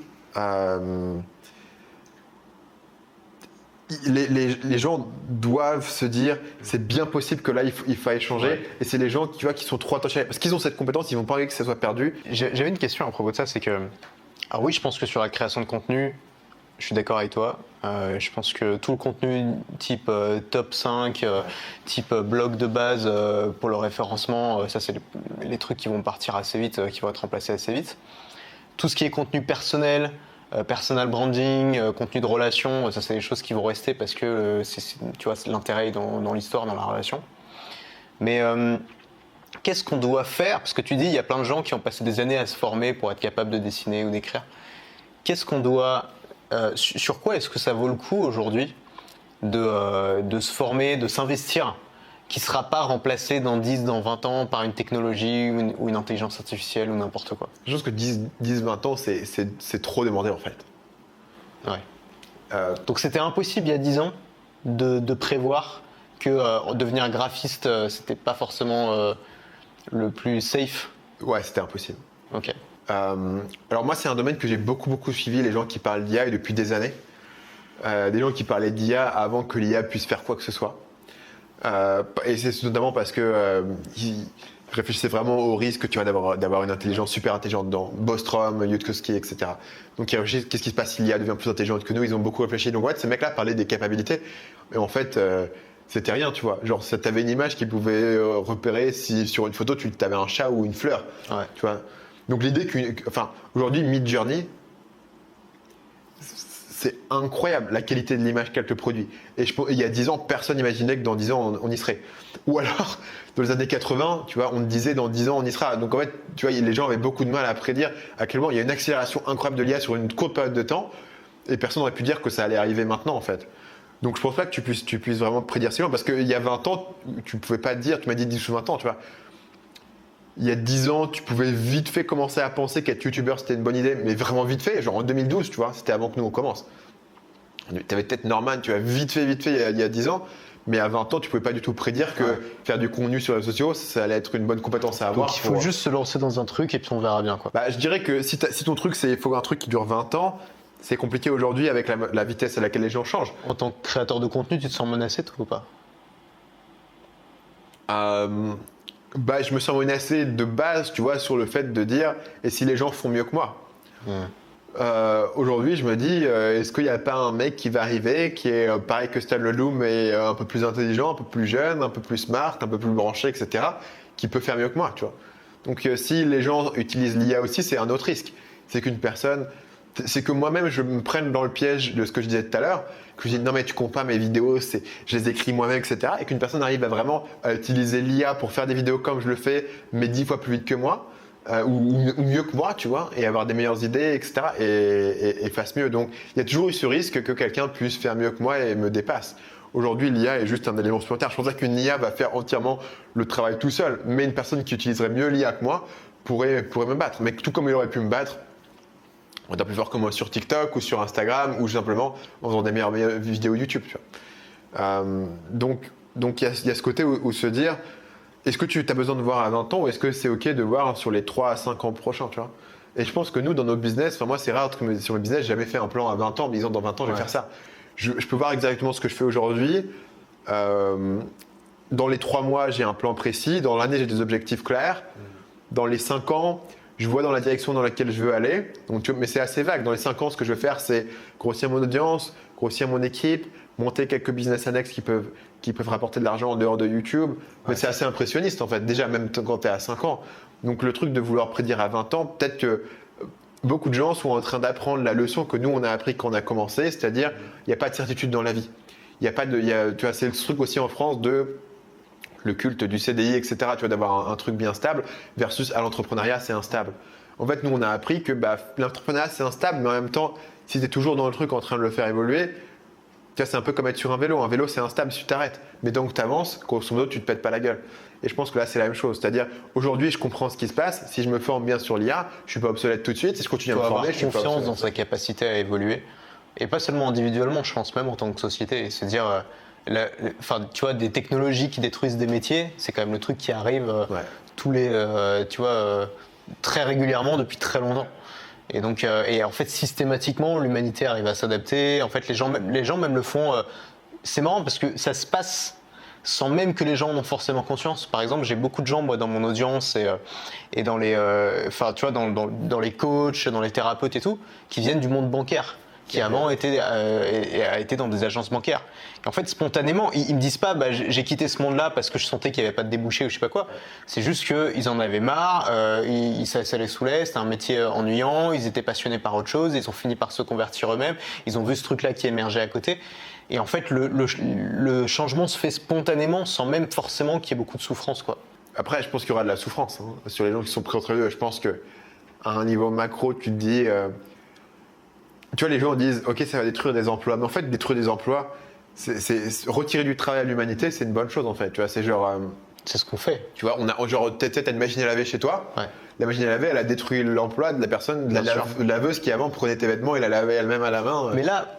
les gens doivent se dire c'est bien possible que là il faille changer. Ouais. Et c'est les gens tu vois, qui sont trop attachés parce qu'ils ont cette compétence, ils vont pas envie que ça soit perdu. J'avais une question à propos de ça, c'est que alors oui, je pense que sur la création de contenu, je suis d'accord avec toi. Je pense que tout le contenu type top 5, type blog de base pour le référencement, ça c'est les trucs qui vont partir assez vite, qui vont être remplacés assez vite. Tout ce qui est contenu personnel, personal branding, contenu de relation, ça c'est des choses qui vont rester parce que tu vois, l'intérêt est dans l'histoire, dans la relation. Mais qu'est-ce qu'on doit faire? Parce que tu dis, il y a plein de gens qui ont passé des années à se former pour être capable de dessiner ou d'écrire. Qu'est-ce qu'on doit... sur quoi est-ce que ça vaut le coup aujourd'hui de se former, de s'investir, qui ne sera pas remplacé dans 10, dans 20 ans par une technologie ou une intelligence artificielle ou n'importe quoi? Je pense que 10-20 ans, c'est trop demandé en fait. Ouais. Donc c'était impossible il y a 10 ans de prévoir que devenir graphiste, c'était pas forcément le plus safe? Ouais, c'était impossible. Ok. Alors moi, c'est un domaine que j'ai beaucoup suivi, les gens qui parlent d'IA depuis des années. Des gens qui parlaient d'IA avant que l'IA puisse faire quoi que ce soit. Et c'est notamment parce que ils réfléchissaient vraiment au risque tu vois, d'avoir une intelligence super intelligente dans Bostrom, Yudkowsky, etc. Donc ils réfléchissent qu'est-ce qui se passe si l'IA devient plus intelligente que nous. Ils ont beaucoup réfléchi. Donc ouais, ces mecs-là parlaient des capacités, mais en fait c'était rien, tu vois. Genre t'avais une image qui pouvait repérer si sur une photo tu avais un chat ou une fleur, ouais. Tu vois. Donc l'idée aujourd'hui Midjourney, c'est incroyable la qualité de l'image qu'elle te produit. Et il y a 10 ans, personne n'imaginait que dans 10 ans, on y serait. Ou alors, dans les années 80, tu vois, on te disait dans 10 ans, on y sera. Donc en fait, tu vois, les gens avaient beaucoup de mal à prédire à quel moment il y a une accélération incroyable de l'IA sur une courte période de temps. Et personne n'aurait pu dire que ça allait arriver maintenant, en fait. Donc je pense pas que tu puisses vraiment prédire si loin. Parce qu'il y a 20 ans, tu pouvais pas te dire, tu m'as dit 10 ou 20 ans, tu vois. Il y a 10 ans, tu pouvais vite fait commencer à penser qu'être youtubeur c'était une bonne idée, mais vraiment vite fait, genre en 2012, tu vois, c'était avant que nous on commence. Tu avais peut-être Norman, tu vois, vite fait, il y a 10 ans, Mais à 20 ans, tu pouvais pas du tout prédire que faire du contenu sur les réseaux sociaux, ça allait être une bonne compétence à avoir. Donc il faut juste se lancer dans un truc et puis on verra bien, quoi. Bah, je dirais que si ton truc, il faut un truc qui dure 20 ans, c'est compliqué aujourd'hui avec la vitesse à laquelle les gens changent. En tant que créateur de contenu, tu te sens menacé, toi, ou pas? Bah, je me sens menacé de base, tu vois, sur le fait de dire et si les gens font mieux que moi. Aujourd'hui, je me dis, est-ce qu'il n'y a pas un mec qui va arriver, qui est pareil que Stan Leloup, mais un peu plus intelligent, un peu plus jeune, un peu plus smart, un peu plus branché, etc., qui peut faire mieux que moi, tu vois. Donc, si les gens utilisent l'IA aussi, c'est un autre risque. C'est que moi-même, je me prenne dans le piège de ce que je disais tout à l'heure, que je dis non mais tu comptes pas mes vidéos, je les écris moi-même, etc. Et qu'une personne arrive à vraiment utiliser l'IA pour faire des vidéos comme je le fais, mais 10 fois plus vite que moi. Ou mieux que moi, tu vois, et avoir des meilleures idées, etc. et fasse mieux. Donc, il y a toujours eu ce risque que quelqu'un puisse faire mieux que moi et me dépasse. Aujourd'hui, l'IA est juste un élément supplémentaire. Je pense pas qu'une IA va faire entièrement le travail tout seul, mais une personne qui utiliserait mieux l'IA que moi pourrait me battre. Mais tout comme il aurait pu me battre, on est plus fort que moi sur TikTok ou sur Instagram ou simplement en faisant des meilleures vidéos YouTube, tu vois. Donc, il y a ce côté où se dire. Est-ce que tu as besoin de voir à 20 ans ou est-ce que c'est OK de voir sur les 3 à 5 ans prochains, tu vois? Et je pense que nous, dans notre business, moi, c'est rare que sur mes business, j'ai jamais fait un plan à 20 ans en me disant dans 20 ans, je vais faire ça. Je peux voir exactement ce que je fais aujourd'hui. Dans les 3 mois, j'ai un plan précis. Dans l'année, j'ai des objectifs clairs. Dans les 5 ans, je vois dans la direction dans laquelle je veux aller. Donc, mais c'est assez vague. Dans les 5 ans, ce que je veux faire, c'est grossir mon audience, grossir mon équipe, monter quelques business annexes qui peuvent rapporter de l'argent en dehors de YouTube. Mais c'est assez impressionniste en fait, déjà même quand tu es à 5 ans. Donc le truc de vouloir prédire à 20 ans, peut-être que beaucoup de gens sont en train d'apprendre la leçon que nous on a appris quand on a commencé, c'est-à-dire il n'y a pas de certitude dans la vie. Tu vois, c'est le truc aussi en France de le culte du CDI, etc. Tu vois, d'avoir un truc bien stable versus à l'entrepreneuriat, c'est instable. En fait, nous on a appris que l'entrepreneuriat c'est instable, mais en même temps, si tu es toujours dans le truc en train de le faire évoluer, tu vois, c'est un peu comme être sur un vélo. Un vélo, c'est instable si tu t'arrêtes. Mais donc, tu avances, grosso modo, tu te pètes pas la gueule. Et je pense que là, c'est la même chose. C'est-à-dire, aujourd'hui, je comprends ce qui se passe. Si je me forme bien sur l'IA, je suis pas obsolète tout de suite. Si je continue à me former, je suis pas obsolète. Confiance dans sa capacité à évoluer. Et pas seulement individuellement, je pense même en tant que société. C'est dire, tu vois, des technologies qui détruisent des métiers, c'est quand même le truc qui arrive très régulièrement depuis très longtemps. Et donc, en fait, systématiquement, l'humanité arrive à s'adapter. En fait, les gens même le font. C'est marrant parce que ça se passe sans même que les gens en ont forcément conscience. Par exemple, j'ai beaucoup de gens, moi, dans mon audience et dans les, tu vois, dans les coachs, dans les thérapeutes et tout, qui viennent du monde bancaire, qui avant a été dans des agences bancaires. Et en fait, spontanément, ils me disent pas, j'ai quitté ce monde-là parce que je sentais qu'il n'y avait pas de débouché ou je sais pas quoi. C'est juste qu'ils en avaient marre, ça les saoulait, c'était un métier ennuyant, ils étaient passionnés par autre chose, ils ont fini par se convertir eux-mêmes, ils ont vu ce truc-là qui émergeait à côté. Et en fait, le changement se fait spontanément sans même forcément qu'il y ait beaucoup de souffrance, quoi. Après, je pense qu'il y aura de la souffrance sur les gens qui sont pris entre eux. Je pense qu'à un niveau macro, tu te dis. Tu vois, les gens disent, OK, ça va détruire des emplois. Mais en fait, détruire des emplois, c'est retirer du travail à l'humanité, c'est une bonne chose, en fait. Tu vois, c'est genre. C'est ce qu'on fait. Tu vois, t'as une machine à laver chez toi. Ouais. La machine à laver, elle a détruit l'emploi de la personne, de la laveuse qui avant prenait tes vêtements et la lavait elle-même à la main. Mais là,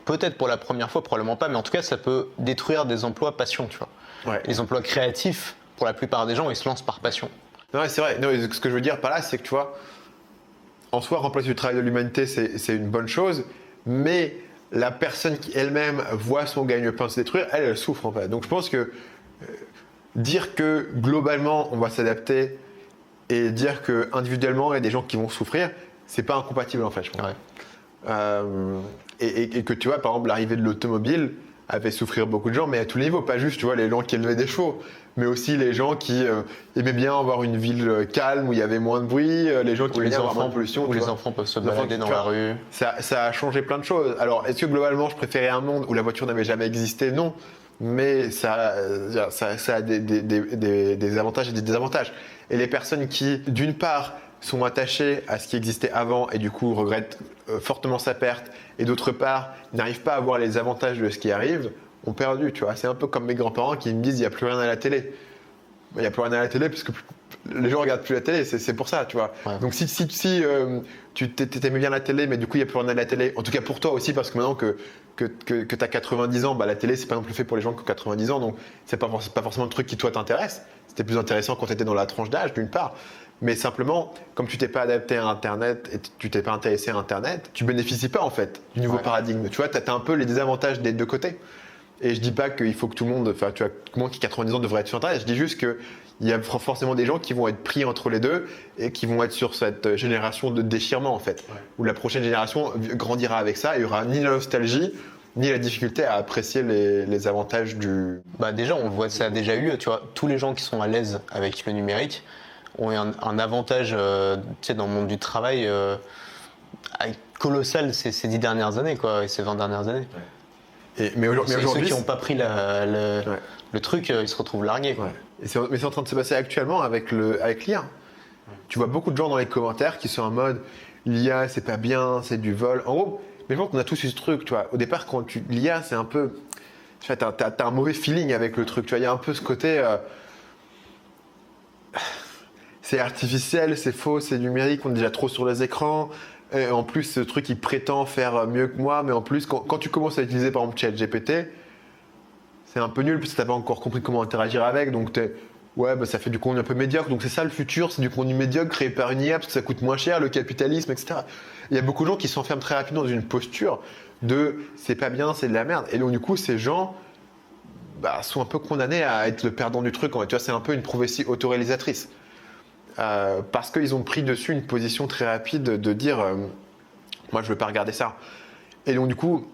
peut-être pour la première fois, probablement pas, mais en tout cas, ça peut détruire des emplois passion, tu vois. Ouais. Les emplois créatifs, pour la plupart des gens, ils se lancent par passion. Non, c'est vrai. Non, ce que je veux dire par là, c'est que tu vois, en soi, remplacer le travail de l'humanité, c'est une bonne chose, mais la personne qui elle-même voit son gagne-pain se détruire, elle souffre en fait. Donc je pense que dire que globalement on va s'adapter et dire que individuellement il y a des gens qui vont souffrir, c'est pas incompatible en fait, je pense. Ouais. Et que tu vois, par exemple, l'arrivée de l'automobile a fait souffrir beaucoup de gens, mais à tous les niveaux, pas juste, tu vois, les gens qui élevaient des chevaux, mais aussi les gens qui aimaient bien avoir une ville calme où il y avait moins de bruit, les gens qui aimaient avoir moins de pollution. Où les enfants peuvent se balader dans la rue. Ça a changé plein de choses. Alors, est-ce que globalement, je préférais un monde où la voiture n'avait jamais existé? Non. Mais ça a des avantages et des désavantages. Et les personnes qui, d'une part, sont attachées à ce qui existait avant et du coup regrettent fortement sa perte, et d'autre part, n'arrivent pas à voir les avantages de ce qui arrive, ont perdu. Tu vois, c'est un peu comme mes grands-parents qui me disent il n'y a plus rien à la télé. Il n'y a plus rien à la télé parce que les gens regardent plus la télé, c'est pour ça, tu vois. Ouais. Donc si tu t'aimais bien la télé, mais du coup il n'y a plus rien à la télé, en tout cas pour toi aussi, parce que maintenant que tu as 90 ans, bah, la télé c'est pas non plus fait pour les gens qui ont 90 ans, donc c'est pas forcément le truc qui toi t'intéresse. C'était plus intéressant quand tu étais dans la tranche d'âge d'une part, mais simplement comme tu t'es pas adapté à Internet et tu t'es pas intéressé à Internet, tu bénéficies pas en fait du nouveau paradigme. Tu vois, t'as un peu les désavantages des deux côtés. Et je dis pas qu'il faut que tout le monde, enfin tu vois, tout le monde qui a 90 ans devrait être sur Internet, je dis juste que il y a forcément des gens qui vont être pris entre les deux et qui vont être sur cette génération de déchirement en fait, où la prochaine génération grandira avec ça et il n'y aura ni la nostalgie ni la difficulté à apprécier les avantages du... Bah déjà, on voit ça a déjà eu, tu vois, tous les gens qui sont à l'aise avec le numérique ont eu un avantage tu sais, dans le monde du travail colossal ces 10 dernières années, quoi, et ces 20 dernières années. Mais aujourd'hui, ceux qui n'ont pas pris le truc, ils se retrouvent largués. Quoi. Mais c'est en train de se passer actuellement avec l'IA. Tu vois beaucoup de gens dans les commentaires qui sont en mode l'IA c'est pas bien, c'est du vol. En gros, mais je pense qu'on a tous eu ce truc, tu vois. Au départ, quand l'IA c'est un peu. Tu vois, t'as un mauvais feeling avec le truc, tu vois. Il y a un peu ce côté. C'est artificiel, c'est faux, c'est numérique, on est déjà trop sur les écrans. Et en plus, ce truc il prétend faire mieux que moi, mais en plus, quand tu commences à utiliser par exemple ChatGPT, c'est un peu nul parce que t'as pas encore compris comment interagir avec, donc ça fait du contenu un peu médiocre, donc c'est ça le futur, c'est du contenu médiocre créé par une IA parce que ça coûte moins cher, le capitalisme, etc. Il y a beaucoup de gens qui s'enferment très rapidement dans une posture de c'est pas bien, c'est de la merde, et donc du coup ces gens sont un peu condamnés à être le perdant du truc, tu vois, c'est un peu une prophétie autoréalisatrice. Parce qu'ils ont pris dessus une position très rapide de dire moi je veux pas regarder ça. Et donc du coup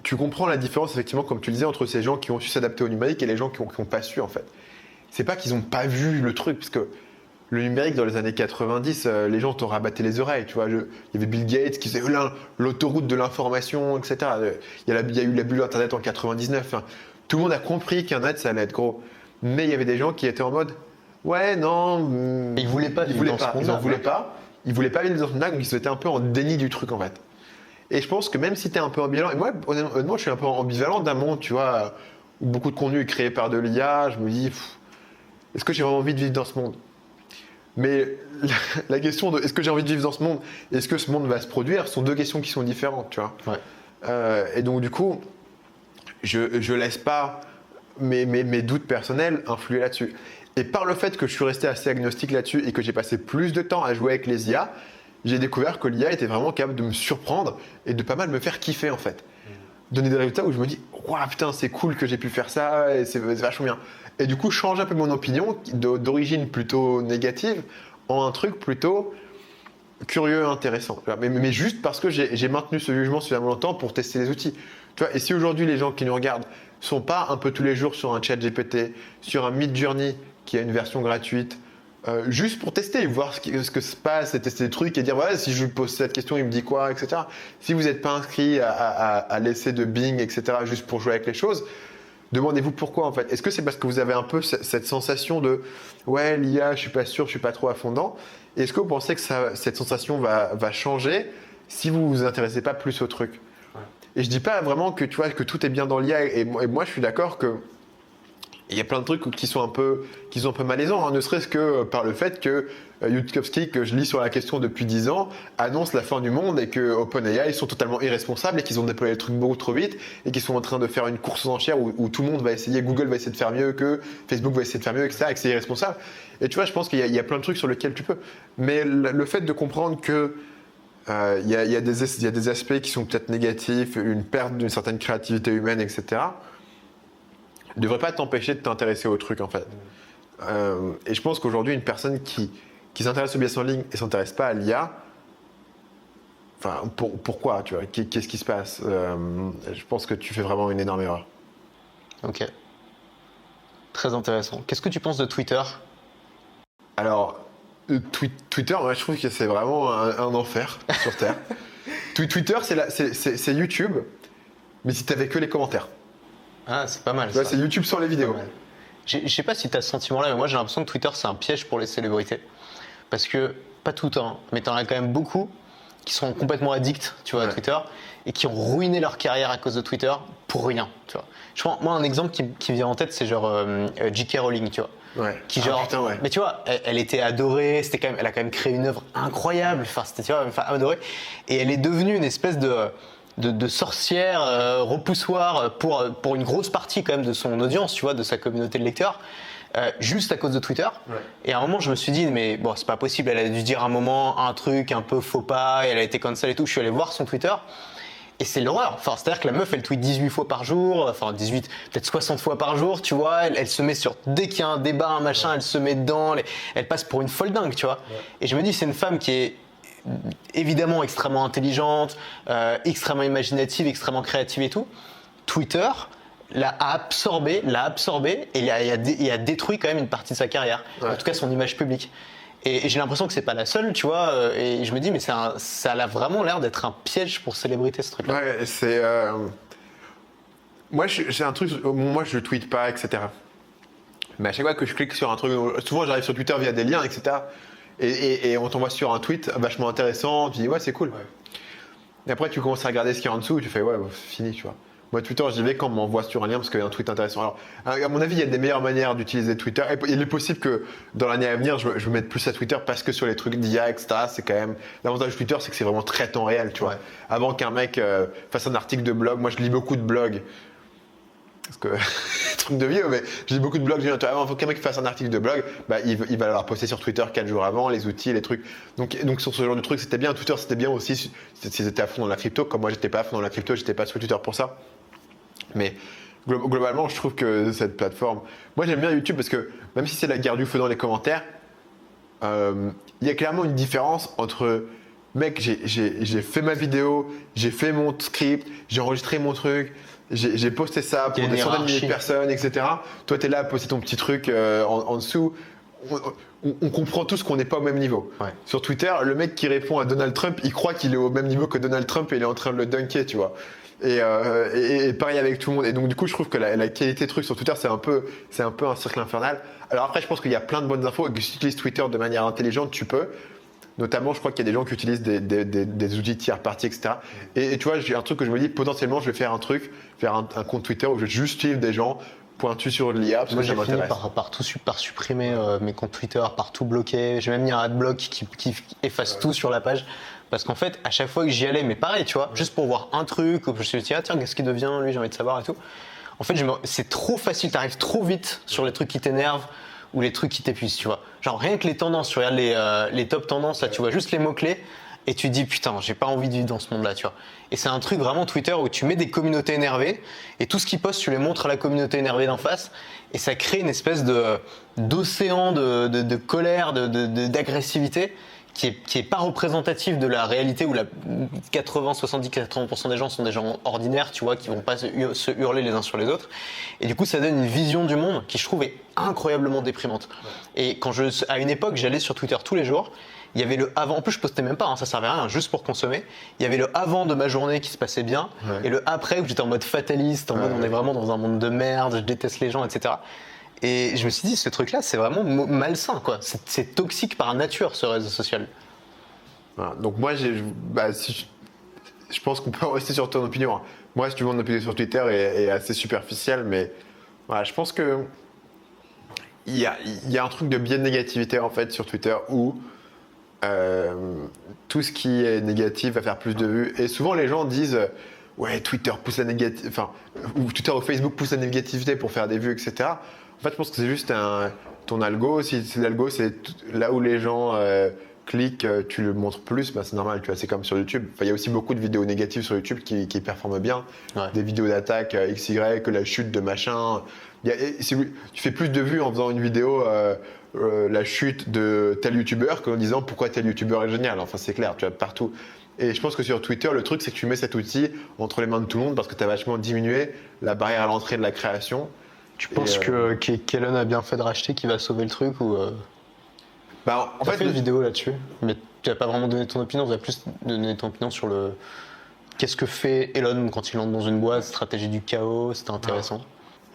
tu comprends la différence effectivement comme tu le disais entre ces gens qui ont su s'adapter au numérique et les gens qui ont pas su en fait. C'est pas qu'ils ont pas vu le truc parce que le numérique dans les années 90 les gens t'ont rabatté les oreilles, tu vois. Il y avait Bill Gates qui faisait l'autoroute de l'information, etc. Il y a eu la bulle internet en 99. Hein. Tout le monde a compris qu'Internet ça allait être gros, mais il y avait des gens qui étaient en mode ouais, non. Ils voulaient pas. Ils en voulaient pas. Ils voulaient pas vivre dans ce monde-là, donc ils étaient un peu en déni du truc en fait. Et je pense que même si t'es un peu ambivalent, et moi honnêtement je suis un peu ambivalent d'un monde, tu vois, où beaucoup de contenu est créé par de l'IA, je me dis, est-ce que j'ai vraiment envie de vivre dans ce monde ? Mais la question de est-ce que j'ai envie de vivre dans ce monde, est-ce que ce monde va se produire, sont deux questions qui sont différentes, tu vois. Ouais. Et donc du coup, je laisse pas mes doutes personnels influer là-dessus. Et par le fait que je suis resté assez agnostique là-dessus et que j'ai passé plus de temps à jouer avec les IA, j'ai découvert que l'IA était vraiment capable de me surprendre et de pas mal me faire kiffer en fait. Donner des résultats où je me dis waouh putain c'est cool que j'ai pu faire ça et c'est vachement bien. Et du coup je change un peu mon opinion d'origine plutôt négative en un truc plutôt curieux, intéressant. Mais juste parce que j'ai maintenu ce jugement suffisamment longtemps pour tester les outils. Tu vois, et si aujourd'hui les gens qui nous regardent sont pas un peu tous les jours sur un chat GPT, sur un Midjourney qui a une version gratuite, juste pour tester, voir ce que se passe et tester des trucs et dire ouais, si je lui pose cette question, il me dit quoi, etc. Si vous n'êtes pas inscrit à l'essai de Bing, etc., juste pour jouer avec les choses, demandez-vous pourquoi en fait. Est-ce que c'est parce que vous avez un peu cette sensation de ouais, l'IA, je suis pas sûr, je suis pas trop à fond dedans. Est-ce que vous pensez que cette sensation va changer si vous vous intéressez pas plus au truc ? Et je dis pas vraiment que tu vois que tout est bien dans l'IA et moi je suis d'accord que il y a plein de trucs qui sont un peu malaisants, hein, ne serait-ce que par le fait que Yudkowsky, que je lis sur la question depuis 10 ans, annonce la fin du monde et que OpenAI ils sont totalement irresponsables et qu'ils ont déployé le truc beaucoup trop vite et qu'ils sont en train de faire une course aux enchères où tout le monde va essayer, Google va essayer de faire mieux que Facebook va essayer de faire mieux, etc. et que c'est irresponsable. Et tu vois, je pense qu'il y a plein de trucs sur lesquels tu peux. Mais le fait de comprendre que il y a des aspects qui sont peut-être négatifs, une perte d'une certaine créativité humaine, etc., ne devrait pas t'empêcher de t'intéresser au truc en fait. Et je pense qu'aujourd'hui, une personne qui s'intéresse au business en ligne et ne s'intéresse pas à l'IA, enfin, pourquoi tu vois, qu'est-ce qui se passe Je pense que tu fais vraiment une énorme erreur. Ok. Très intéressant. Qu'est-ce que tu penses de Twitter ? Alors, Twitter, moi, je trouve que c'est vraiment un enfer sur Terre. Twitter, c'est YouTube, mais si tu n'avais que les commentaires. Ah, c'est pas mal. Ouais, c'est YouTube sans les vidéos. Je sais pas si tu as ce sentiment-là, mais moi j'ai l'impression que Twitter c'est un piège pour les célébrités. Parce que, pas tout le temps, mais t'en as quand même beaucoup qui sont complètement addicts, tu vois, à Twitter et qui ont ruiné leur carrière à cause de Twitter pour rien, tu vois. Je prends, moi, un exemple qui me vient en tête, c'est genre J.K. Rowling, tu vois. Ouais. qui genre, putain, ouais. mais tu vois, elle était adorée, elle a quand même créé une œuvre incroyable, enfin c'était, tu vois, enfin, adorée, et elle est devenue une espèce de sorcière repoussoir pour une grosse partie quand même de son audience, tu vois, de sa communauté de lecteurs. Juste à cause de Twitter. Ouais. Et à un moment, je me suis dit, mais bon, c'est pas possible. Elle a dû dire un moment un truc un peu faux pas, et elle a été cancel et tout. Je suis allé voir son Twitter. Et c'est l'horreur. Enfin, c'est-à-dire que la meuf, elle tweet 18 fois par jour, enfin 18, peut-être 60 fois par jour, tu vois. Elle se met sur, dès qu'il y a un débat, un machin, elle se met dedans. Elle passe pour une folle dingue, tu vois. Ouais. Et je me dis, c'est une femme qui est évidemment extrêmement intelligente, extrêmement imaginative, extrêmement créative et tout. Twitter l'a absorbé et il a détruit quand même une partie de sa carrière, en tout cas son image publique. Et j'ai l'impression que c'est pas la seule, tu vois, et je me dis mais ça a vraiment l'air d'être un piège pour célébrité, ce truc-là. Ouais, c'est... Moi, c'est un truc... Moi, je tweete pas, etc. Mais à chaque fois que je clique sur un truc... Souvent, j'arrive sur Twitter via des liens, etc. Et on t'envoie sur un tweet vachement intéressant, tu dis ouais, c'est cool. Ouais. Et après, tu commences à regarder ce qu'il y a en dessous, tu fais ouais, fini, tu vois. Moi, Twitter, j'y vais quand on m'envoie sur un lien parce qu'il y a un tweet intéressant. Alors, à mon avis, il y a des meilleures manières d'utiliser Twitter. Et il est possible que dans l'année à venir, je me mette plus à Twitter parce que sur les trucs d'IA, etc., c'est quand même. L'avantage de Twitter, c'est que c'est vraiment très temps réel, tu vois. Avant qu'un mec fasse un article de blog, moi, je lis beaucoup de blogs. Parce que, truc de vieux, mais je lis beaucoup de blogs. Avant qu'un mec fasse un article de blog, bah, il va leur poster sur Twitter 4 jours avant, les outils, les trucs. Donc sur ce genre de trucs, c'était bien. Twitter, c'était bien aussi si c'était à fond dans la crypto. Comme moi, j'étais pas à fond dans la crypto, j'étais pas sur Twitter pour ça. Mais globalement, je trouve que cette plateforme... Moi, j'aime bien YouTube parce que même si c'est la guerre du feu dans les commentaires, il y a clairement une différence entre... Mec, j'ai fait ma vidéo, j'ai fait mon script, j'ai enregistré mon truc, j'ai posté ça pour des centaines de milliers de personnes, etc. Toi, tu es là à poster ton petit truc en dessous. On comprend tous qu'on n'est pas au même niveau. Ouais. Sur Twitter, le mec qui répond à Donald Trump, il croit qu'il est au même niveau que Donald Trump et il est en train de le dunker, tu vois. Et pareil avec tout le monde. Et donc du coup, je trouve que la qualité de trucs sur Twitter, c'est un peu un cercle infernal. Alors après, je pense qu'il y a plein de bonnes infos et que si tu utilises Twitter de manière intelligente, tu peux. Notamment, je crois qu'il y a des gens qui utilisent des outils tiers parties, etc. Et tu vois, j'ai un truc que je me dis, potentiellement, je vais faire un compte Twitter où je vais juste suivre des gens pointus sur l'IA parce que ça m'intéresse. Moi, j'ai fini par supprimer mes comptes Twitter, par tout bloquer. J'ai même mis un adblock qui efface tout sur la page. Parce qu'en fait, à chaque fois que j'y allais, mais pareil, tu vois, juste pour voir un truc, je me suis dit, tiens, qu'est-ce qui devient, lui, j'ai envie de savoir et tout. En fait, c'est trop facile, t'arrives trop vite sur les trucs qui t'énervent ou les trucs qui t'épuisent, tu vois. Genre, rien que les tendances, tu regardes les top tendances, là, tu vois juste les mots-clés et tu te dis, putain, j'ai pas envie de vivre dans ce monde-là, tu vois. Et c'est un truc vraiment Twitter où tu mets des communautés énervées et tout ce qu'ils postent, tu les montres à la communauté énervée d'en face et ça crée une espèce d'océan de colère, d'agressivité qui est pas représentatif de la réalité où 80% des gens sont des gens ordinaires, tu vois, qui vont pas se hurler les uns sur les autres. Et du coup, ça donne une vision du monde qui, je trouve, est incroyablement déprimante. Et à une époque, j'allais sur Twitter tous les jours. Il y avait le avant, en plus je postais même pas, hein, ça servait à rien, juste pour consommer. Il y avait le avant de ma journée qui se passait bien, et le après où j'étais en mode fataliste, en mode on est vraiment dans un monde de merde, je déteste les gens, etc. Et je me suis dit, ce truc-là, c'est vraiment malsain, quoi. C'est toxique par nature, ce réseau social. Voilà. Donc moi, je pense qu'on peut rester sur ton opinion. Moi, si tu veux, mon opinion sur Twitter est assez superficielle, mais voilà, je pense que il y a un truc de biais de négativité en fait sur Twitter où tout ce qui est négatif va faire plus de vues. Et souvent, les gens disent ouais, Twitter pousse la négativité, enfin, ou Twitter ou Facebook pousse la négativité pour faire des vues, etc. En fait, je pense que c'est juste ton algo. Si l'algo, c'est là où les gens cliquent, tu le montres plus, bah, c'est normal. Tu vois, c'est comme sur YouTube. Enfin, il y a aussi beaucoup de vidéos négatives sur YouTube qui performent bien. Ouais. Des vidéos d'attaque XY, que la chute de machin. Tu fais plus de vues en faisant une vidéo la chute de tel youtubeur qu'en disant pourquoi tel youtubeur est génial. Enfin, c'est clair, tu vois, partout. Et je pense que sur Twitter, le truc, c'est que tu mets cet outil entre les mains de tout le monde parce que tu as vachement diminué la barrière à l'entrée de la création. Tu penses qu'Elon a bien fait de racheter, qu'il va sauver le truc ou Bah, en fait, fait une vidéo là-dessus, mais tu n'as pas vraiment donné ton opinion, tu as plus donné ton opinion sur qu'est-ce que fait Elon quand il entre dans une boîte, stratégie du chaos, c'était intéressant.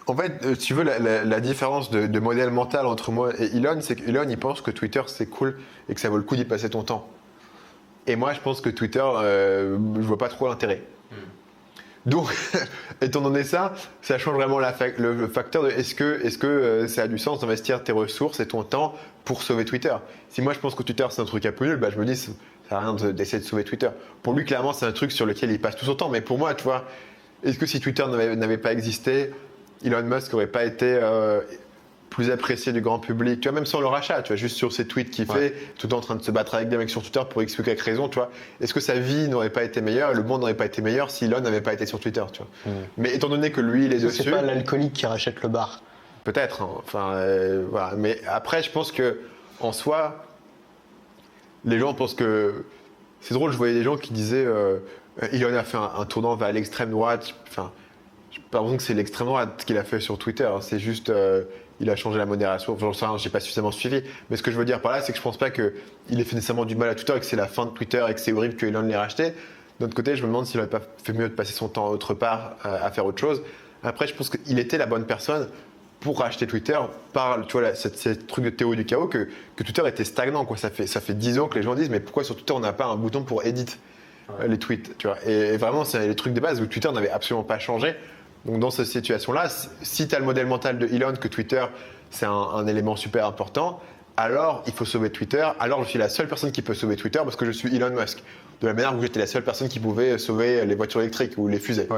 En fait, si tu veux, la différence de modèle mental entre moi et Elon, c'est qu'Elon, il pense que Twitter, c'est cool et que ça vaut le coup d'y passer ton temps. Et moi, je pense que Twitter, je vois pas trop l'intérêt. Donc, étant donné ça, ça change vraiment le facteur de est-ce que ça a du sens d'investir tes ressources et ton temps pour sauver Twitter. Si moi je pense que Twitter c'est un truc un peu nul, bah, je me dis ça sert à rien d'essayer de sauver Twitter. Pour lui, clairement, c'est un truc sur lequel il passe tout son temps. Mais pour moi, tu vois, est-ce que si Twitter n'avait pas existé, Elon Musk n'aurait pas été plus apprécié du grand public, tu vois, même sans le rachat, tu vois, juste sur ses tweets qu'il fait, tout en train de se battre avec des mecs sur Twitter pour expliquer quelque raison, tu vois. Est-ce que sa vie n'aurait pas été meilleure, le monde n'aurait pas été meilleur si Elon n'avait pas été sur Twitter, tu vois. Mais étant donné que lui, il est dessus. C'est pas l'alcoolique qui rachète le bar. Peut-être, hein. Enfin, voilà. Mais après, je pense que en soi, les gens pensent que c'est drôle. Je voyais des gens qui disaient Elon a fait un tournant vers l'extrême droite. Enfin, j'ai pas l'impression que c'est l'extrême droite qu'il a fait sur Twitter. C'est juste il a changé la modération. Enfin, j'en sais rien, j'ai pas suffisamment suivi. Mais ce que je veux dire par là, c'est que je pense pas qu'il ait fait nécessairement du mal à Twitter et que c'est la fin de Twitter et que c'est horrible que Elon l'ait racheté. D'un autre côté, je me demande s'il aurait pas fait mieux de passer son temps autre part à faire autre chose. Après, je pense qu'il était la bonne personne pour racheter Twitter par, tu vois, cette truc de théorie du chaos que Twitter était stagnant, quoi. Ça fait 10 ans que les gens disent mais pourquoi sur Twitter on n'a pas un bouton pour edit les tweets, tu vois. Et vraiment, c'est les trucs de base où Twitter n'avait absolument pas changé. Donc dans cette situation-là, si tu as le modèle mental de Elon que Twitter c'est un élément super important, alors il faut sauver Twitter. Alors je suis la seule personne qui peut sauver Twitter parce que je suis Elon Musk. De la manière où j'étais la seule personne qui pouvait sauver les voitures électriques ou les fusées,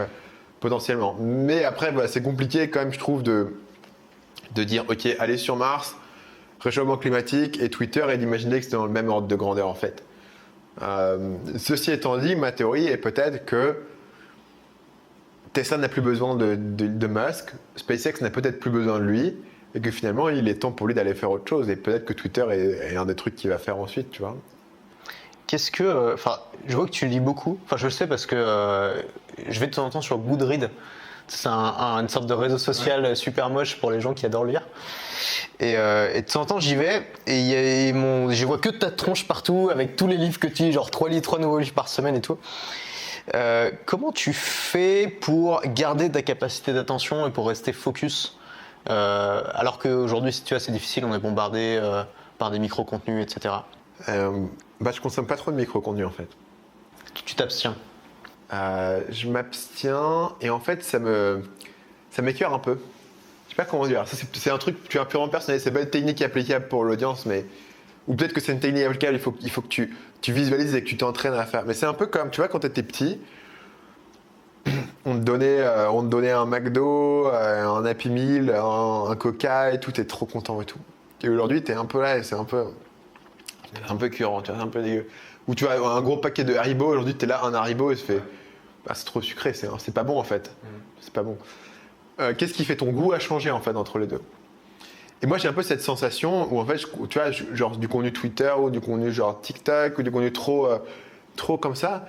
potentiellement. Mais après, voilà, c'est compliqué quand même, je trouve, de dire ok, aller sur Mars, réchauffement climatique et Twitter et d'imaginer que c'est dans le même ordre de grandeur en fait. Ceci étant dit, ma théorie est peut-être que Tesla n'a plus besoin de Musk, SpaceX n'a peut-être plus besoin de lui et que finalement il est temps pour lui d'aller faire autre chose et peut-être que Twitter est un des trucs qu'il va faire ensuite, tu vois. Qu'est-ce que, je vois que tu lis beaucoup. Enfin, je le sais parce que je vais de temps en temps sur Goodreads. C'est une sorte de réseau social super moche pour les gens qui adorent lire. Et de temps en temps, j'y vais et je vois que ta tronche partout avec tous les livres que tu lis, genre 3 nouveaux livres par semaine et tout. Comment tu fais pour garder ta capacité d'attention et pour rester focus alors qu'aujourd'hui, si tu vois, c'est difficile, on est bombardé par des micro-contenus, etc. Je consomme pas trop de micro-contenus en fait. Tu t'abstiens. Je m'abstiens et en fait ça m'écœure un peu. Je sais pas comment dire. Ça, c'est un truc tu es purement personnel. C'est pas une technique applicable pour l'audience, mais ou peut-être que c'est une technique applicable. Il faut que tu visualises et que tu t'entraînes à faire. Mais c'est un peu comme tu vois quand tu étais petit, on te donnait un McDo, un Happy Meal, un Coca et tout. T'es trop content et tout. Et aujourd'hui t'es un peu là et c'est un peu écœurant. Tu vois, c'est un peu dégueu. Ou tu as un gros paquet de Haribo, aujourd'hui tu es là, un Haribo et tu fais c'est trop sucré, c'est pas bon en fait. C'est pas bon. Qu'est-ce qui fait ton goût a changé en fait entre les deux? Et moi j'ai un peu cette sensation où en fait, tu vois, genre du contenu Twitter ou du contenu genre TikTok ou du contenu trop comme ça,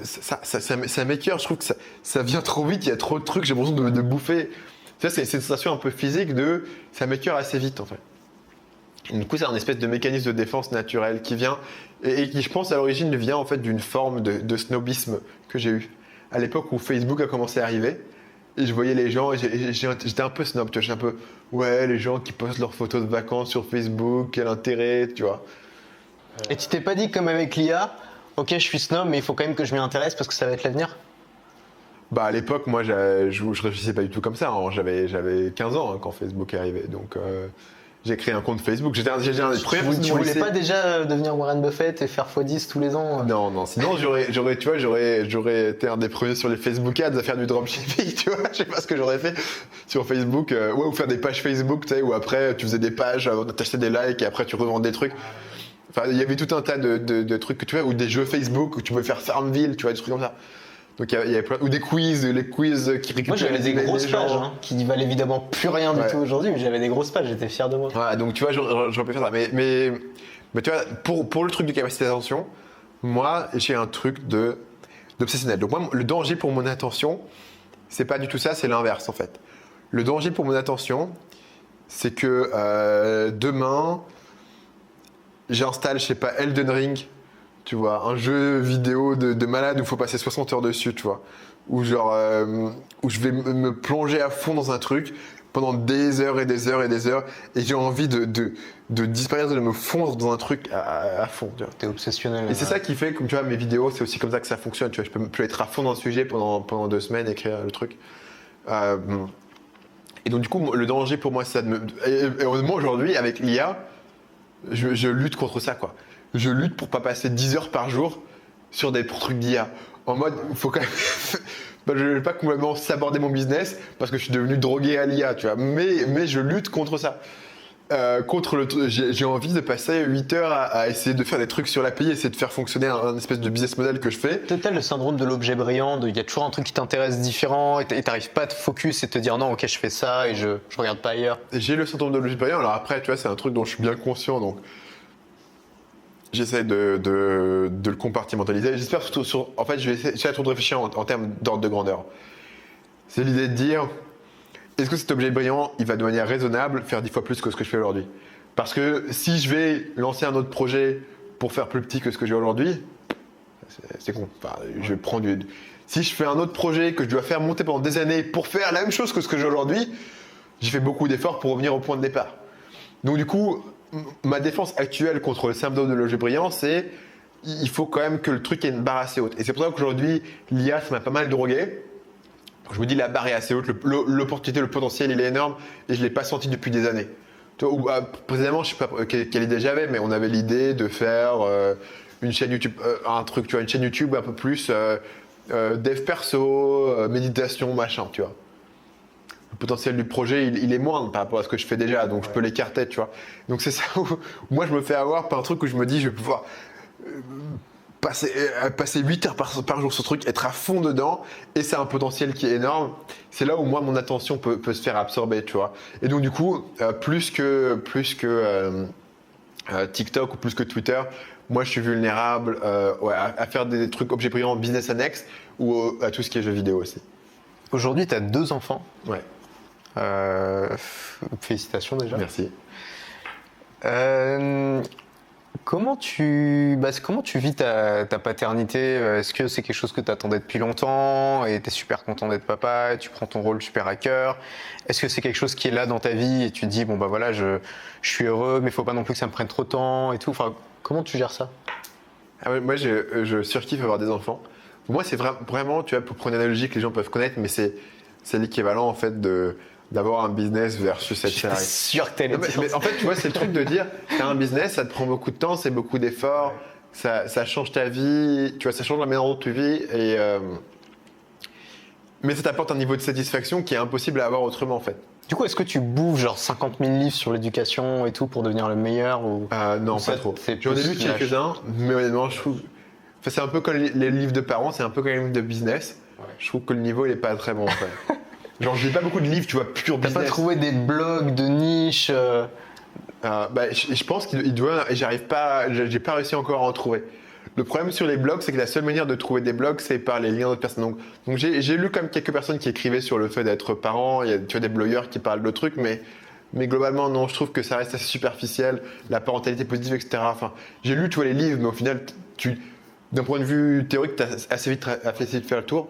ça m'écœure. Je trouve que ça vient trop vite, il y a trop de trucs, j'ai l'impression de bouffer. Tu vois, c'est une sensation un peu physique ça m'écœure assez vite en fait. Du coup, c'est un espèce de mécanisme de défense naturel qui vient et qui, je pense, à l'origine vient en fait d'une forme de snobisme que j'ai eu à l'époque où Facebook a commencé à arriver. Et je voyais les gens, et j'étais un peu snob, tu vois, j'étais un peu les gens qui postent leurs photos de vacances sur Facebook, quel intérêt, tu vois. Et tu t'es pas dit comme avec l'IA, ok, je suis snob, mais il faut quand même que je m'y intéresse parce que ça va être l'avenir? À l'époque, moi, je réfléchissais pas du tout comme ça. Hein. J'avais 15 ans quand Facebook est arrivé, donc. J'ai créé un compte Facebook. J'étais un des premiers. Tu voulais pas déjà devenir Warren Buffett et faire x10 tous les ans? Non. Sinon, j'aurais été un des premiers sur les Facebook Ads à faire du dropshipping, tu vois. Je sais pas ce que j'aurais fait sur Facebook. Ou faire des pages Facebook, tu sais, où après tu faisais des pages, t'achetais des likes et après tu revendais des trucs. Enfin, il y avait tout un tas de trucs que tu vois, ou des jeux Facebook où tu pouvais faire Farmville, tu vois, des trucs comme ça. Donc il y avait plein, ou des quiz, les quiz qui récupèrent. Moi j'avais des grosses pages qui valent évidemment plus rien du tout aujourd'hui, mais j'avais des grosses pages, j'étais fier de moi. Ouais, donc tu vois, j'aurais pu faire ça. Mais tu vois, pour le truc de capacité d'attention, moi j'ai un truc d'obsessionnel. Donc moi, le danger pour mon attention, c'est pas du tout ça, c'est l'inverse en fait. Le danger pour mon attention, c'est que demain, j'installe, je sais pas, Elden Ring. Tu vois, un jeu vidéo de malade où il faut passer 60 heures dessus, tu vois. Où genre, où je vais me plonger à fond dans un truc, pendant des heures et des heures et des heures, et j'ai envie de disparaître, de me fondre dans un truc à fond. Tu vois. T'es obsessionnel. Et c'est ça qui fait, comme tu vois, mes vidéos, c'est aussi comme ça que ça fonctionne. Tu vois, je peux être à fond dans le sujet pendant 2 semaines, écrire le truc. Et donc du coup, le danger pour moi, c'est ça de me... Et honnêtement, aujourd'hui, avec l'IA, je lutte contre ça, quoi. Je lutte pour pas passer 10 heures par jour sur des trucs d'IA. En mode, il faut quand même... je ne vais pas complètement saborder mon business parce que je suis devenu drogué à l'IA, tu vois. Mais je lutte contre ça. J'ai envie de passer 8 heures à essayer de faire des trucs sur l'API, essayer de faire fonctionner un espèce de business model que je fais. T'as le syndrome de l'objet brillant, il y a toujours un truc qui t'intéresse différent et t'arrives pas à te focus et te dire non, ok, je fais ça et je regarde pas ailleurs. J'ai le syndrome de l'objet brillant, alors après, tu vois, c'est un truc dont je suis bien conscient, donc j'essaie de le compartimentaliser. J'espère surtout en fait, je vais essayer de réfléchir en termes d'ordre de grandeur. C'est l'idée de dire, est-ce que cet objet brillant, il va de manière raisonnable faire 10 fois plus que ce que je fais aujourd'hui? Parce que si je vais lancer un autre projet pour faire plus petit que ce que j'ai aujourd'hui, c'est con. Enfin, si je fais un autre projet que je dois faire monter pendant des années pour faire la même chose que ce que j'ai aujourd'hui, j'ai fait beaucoup d'efforts pour revenir au point de départ. Donc du coup, ma défense actuelle contre le syndrome de l'objet brillant, c'est il faut quand même que le truc ait une barre assez haute. Et c'est pour ça qu'aujourd'hui, l'IA, ça m'a pas mal drogué. Je me dis la barre est assez haute, l'opportunité, le potentiel, il est énorme et je ne l'ai pas senti depuis des années. Précisément, je ne sais pas quelle idée j'avais, mais on avait l'idée de faire une chaîne YouTube, une chaîne YouTube un peu plus dev perso, méditation, machin, tu vois. Le potentiel du projet, il est moindre par rapport à ce que je fais déjà, donc je peux l'écarter, tu vois. Donc c'est ça où moi je me fais avoir par un truc où je me dis je vais pouvoir passer 8 heures par jour sur ce truc, être à fond dedans, et c'est un potentiel qui est énorme. C'est là où moi mon attention peut se faire absorber, tu vois. Et donc du coup, plus que TikTok ou plus que Twitter, moi je suis vulnérable à faire des trucs objets brillants business annexe ou à tout ce qui est jeux vidéo aussi. Aujourd'hui, tu as 2 enfants. Ouais. Félicitations déjà. Merci. Comment tu vis ta paternité? Est-ce que c'est quelque chose que tu attendais depuis longtemps et tu es super content d'être papa et tu prends ton rôle super à cœur? Est-ce que c'est quelque chose qui est là dans ta vie et tu te dis bon bah voilà, je suis heureux mais il faut pas non plus que ça me prenne trop de temps et tout? Enfin, comment tu gères ça? Moi je surkiffe avoir des enfants. Pour moi c'est vraiment, tu vois, pour prendre une analogie que les gens peuvent connaître, mais c'est l'équivalent en fait d'avoir un business versus être salarié. Je suis sûr que t'es mais en fait, tu vois, c'est le truc de dire, t'as un business, ça te prend beaucoup de temps, c'est beaucoup d'efforts, ça change ta vie, tu vois, ça change la manière dont tu vis, mais ça t'apporte un niveau de satisfaction qui est impossible à avoir autrement, en fait. Du coup, est-ce que tu bouffes genre 50 000 livres sur l'éducation et tout pour devenir le meilleur ou... Non, ou ça, pas trop. c'est J'en ai plus lu quelques-uns, mais honnêtement, je trouve... Enfin, c'est un peu comme les livres de parents, c'est un peu comme les livres de business. Ouais. Je trouve que le niveau, il est pas très bon, en fait. Genre, je lis pas beaucoup de livres, tu vois, pur business. T'as pas trouvé des blogs de niche je pense qu'il doit, et j'ai pas réussi encore à en trouver. Le problème sur les blogs, c'est que la seule manière de trouver des blogs, c'est par les liens d'autres personnes. Donc j'ai lu comme quelques personnes qui écrivaient sur le fait d'être parent. Il y a, tu vois, des blogueurs qui parlent de trucs, mais globalement, non, je trouve que ça reste assez superficiel. La parentalité positive, etc. Enfin, j'ai lu, tu vois, les livres, mais au final, d'un point de vue théorique, tu as assez vite essayé de faire le tour.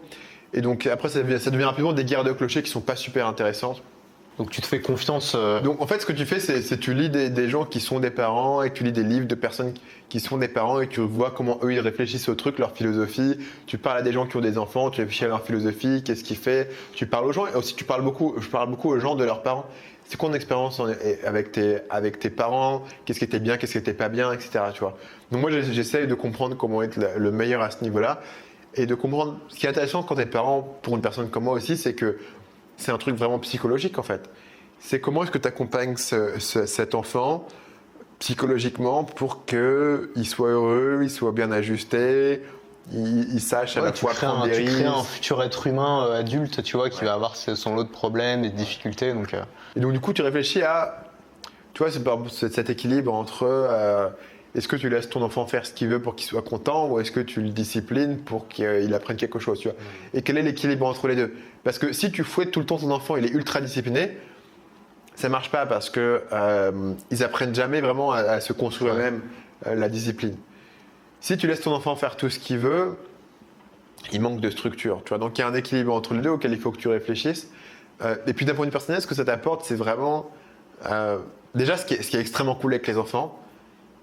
Et donc après, ça devient rapidement des guerres de clochers qui sont pas super intéressantes. Donc tu te fais confiance. Donc en fait, ce que tu fais, c'est tu lis des gens qui sont des parents et tu lis des livres de personnes qui sont des parents et tu vois comment eux ils réfléchissent au truc, leur philosophie. Tu parles à des gens qui ont des enfants, tu réfléchis à leur philosophie, qu'est-ce qu'ils font. Tu parles aux gens et aussi je parle beaucoup aux gens de leurs parents. C'est quoi ton expérience avec tes parents? Qu'est-ce qui était bien, qu'est-ce qui était pas bien, etc. Tu vois. Donc moi j'essaye de comprendre comment être le meilleur à ce niveau-là et de comprendre. Ce qui est intéressant quand t'es parent, pour une personne comme moi aussi, c'est que c'est un truc vraiment psychologique en fait. C'est comment est-ce que tu accompagnes cet enfant psychologiquement pour qu'il soit heureux, il soit bien ajusté, il sache à la fois prendre des risques. Tu crées un futur être humain adulte, tu vois, qui va avoir son lot de problèmes et de difficultés. Donc, Et donc du coup, tu réfléchis à, tu vois, c'est cet équilibre entre est-ce que tu laisses ton enfant faire ce qu'il veut pour qu'il soit content ou est-ce que tu le disciplines pour qu'il apprenne quelque chose, tu vois. Et quel est l'équilibre entre les deux? Parce que si tu fouettes tout le temps ton enfant, il est ultra discipliné, ça marche pas parce que ils apprennent jamais vraiment à se construire eux-mêmes la discipline. Si tu laisses ton enfant faire tout ce qu'il veut, il manque de structure, tu vois. Donc il y a un équilibre entre les deux auquel il faut que tu réfléchisses. Et puis d'un point de vue personnel, ce que ça t'apporte, c'est vraiment... déjà, ce qui est extrêmement cool avec les enfants,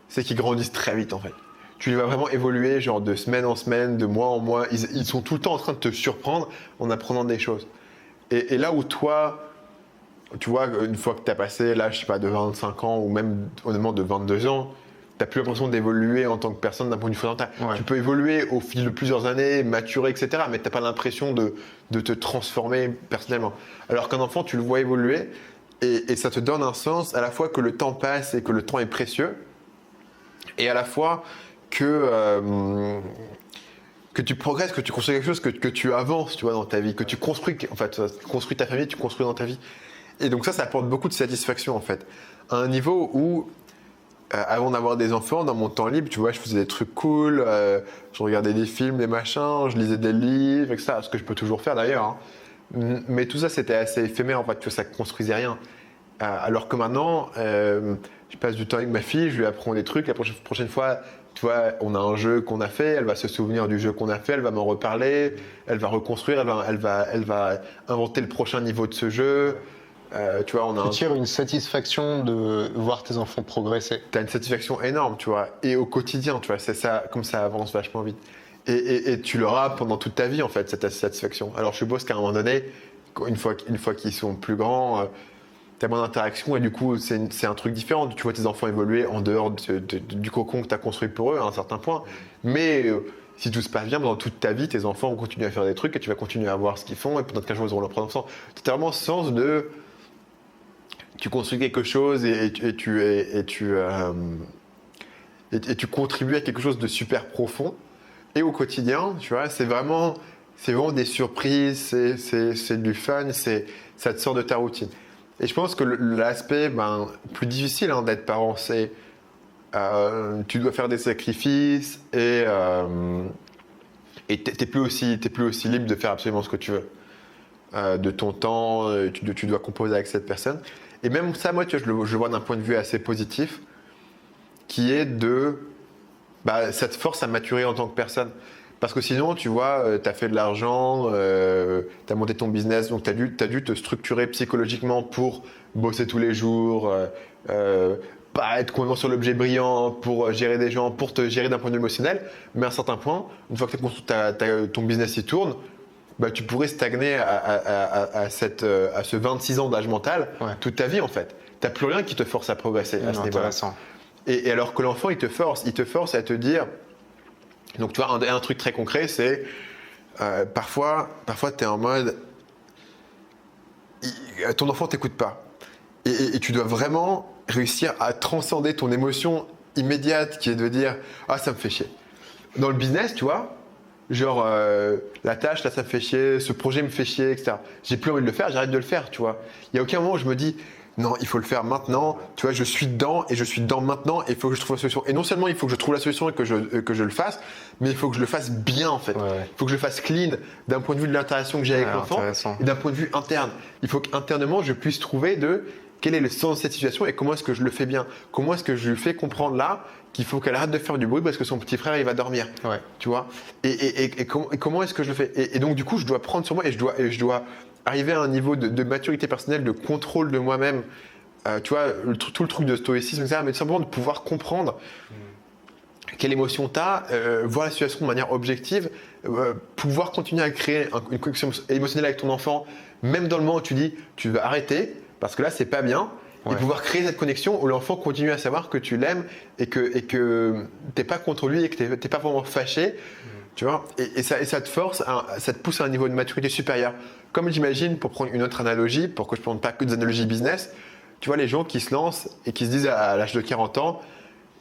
c'est qu'ils grandissent très vite en fait. Tu les vois vraiment évoluer, genre de semaine en semaine, de mois en mois. Ils sont tout le temps en train de te surprendre en apprenant des choses. Et là où toi, tu vois, une fois que tu as passé l'âge, je sais pas, de 25 ans ou même honnêtement de 22 ans, tu n'as plus l'impression d'évoluer en tant que personne d'un point de vue fondamental. Ouais. Tu peux évoluer au fil de plusieurs années, maturer, etc. Mais tu n'as pas l'impression de te transformer personnellement. Alors qu'un enfant, tu le vois évoluer et ça te donne un sens à la fois que le temps passe et que le temps est précieux, et à la fois que tu progresses, que tu construis quelque chose, que tu avances, tu vois, dans ta vie, que tu construis, en fait, tu construis ta famille, tu construis dans ta vie. Et donc ça apporte beaucoup de satisfaction, en fait. À un niveau où, avant d'avoir des enfants, dans mon temps libre, tu vois, je faisais des trucs cool, je regardais des films, des machins, je lisais des livres, etc. Ce que je peux toujours faire d'ailleurs. Hein. Mais tout ça, c'était assez éphémère, en fait, tu vois, ça ne construisait rien. Alors que maintenant, je passe du temps avec ma fille, je lui apprends des trucs. La prochaine fois, tu vois, on a un jeu qu'on a fait, elle va se souvenir du jeu qu'on a fait, elle va m'en reparler, elle va reconstruire, elle va inventer le prochain niveau de ce jeu. Tu vois, Tu tires une satisfaction de voir tes enfants progresser. T'as une satisfaction énorme, tu vois, et au quotidien, tu vois, c'est ça, comme ça avance vachement vite. Et tu l'auras pendant toute ta vie, en fait, cette satisfaction. Alors, je suppose qu'à un moment donné, une fois qu'ils sont plus grands, t'as moins d'interaction et du coup, c'est un truc différent. Tu vois tes enfants évoluer en dehors du cocon que t'as construit pour eux à un certain point. Mais si tout se passe bien, pendant toute ta vie, tes enfants vont continuer à faire des trucs et tu vas continuer à voir ce qu'ils font et pendant 15 jours, ils auront leur propre enfant. T'as vraiment ce sens de... Tu construis quelque chose et tu contribues à quelque chose de super profond. Et au quotidien, tu vois, c'est vraiment des surprises, c'est du fun, ça te sort de ta routine. Et je pense que l'aspect plus difficile d'être parent, c'est tu dois faire des sacrifices et t'es plus aussi libre de faire absolument ce que tu veux. De ton temps, tu dois composer avec cette personne. Et même ça, moi, tu vois, je le vois d'un point de vue assez positif, qui est ça te force à maturer en tant que personne. Parce que sinon, tu vois, tu as fait de l'argent, tu as monté ton business, donc tu as dû te structurer psychologiquement pour bosser tous les jours, pas être complètement sur l'objet brillant, pour gérer des gens, pour te gérer d'un point de vue émotionnel. Mais à un certain point, une fois que ton business y tourne, tu pourrais stagner à ce 26 ans d'âge mental toute ta vie en fait. Tu n'as plus rien qui te force à progresser à ce niveau-là. Et alors que l'enfant, il te force à te dire... Donc tu vois, un truc très concret, c'est parfois tu es en mode... ton enfant t'écoute pas. Et tu dois vraiment réussir à transcender ton émotion immédiate qui est de dire « Ah, ça me fait chier ». Dans le business, tu vois, genre la tâche là ça me fait chier, ce projet me fait chier, etc. J'ai plus envie de le faire, j'arrête de le faire, tu vois. Il y a aucun moment où je me dis non, il faut le faire maintenant, tu vois, je suis dedans maintenant et il faut que je trouve la solution. Et non seulement il faut que je trouve la solution et que je le fasse, mais il faut que je le fasse bien en fait. Il faut que je le fasse clean d'un point de vue de l'interaction que j'ai avec l'enfant et d'un point de vue interne. Il faut qu'internement je puisse trouver quel est le sens de cette situation et comment est-ce que je le fais bien. Comment est-ce que je lui fais comprendre là qu'il faut qu'elle arrête de faire du bruit parce que son petit frère il va dormir, tu vois. Et comment est-ce que je le fais et donc du coup je dois prendre sur moi et je dois arriver à un niveau de maturité personnelle, de contrôle de moi-même, tu vois, tout le truc de stoïcisme, etc. Mais simplement de pouvoir comprendre quelle émotion tu as, voir la situation de manière objective, pouvoir continuer à créer une connexion émotionnelle avec ton enfant, même dans le moment où tu dis tu veux arrêter parce que là c'est pas bien. Et pouvoir créer cette connexion où l'enfant continue à savoir que tu l'aimes et que t'es pas contre lui et que t'es pas vraiment fâché, tu vois. Et ça te force, ça te pousse à un niveau de maturité supérieur. Comme j'imagine, pour prendre une autre analogie, pour que je ne prenne pas que des analogies business, tu vois les gens qui se lancent et qui se disent à l'âge de 40 ans,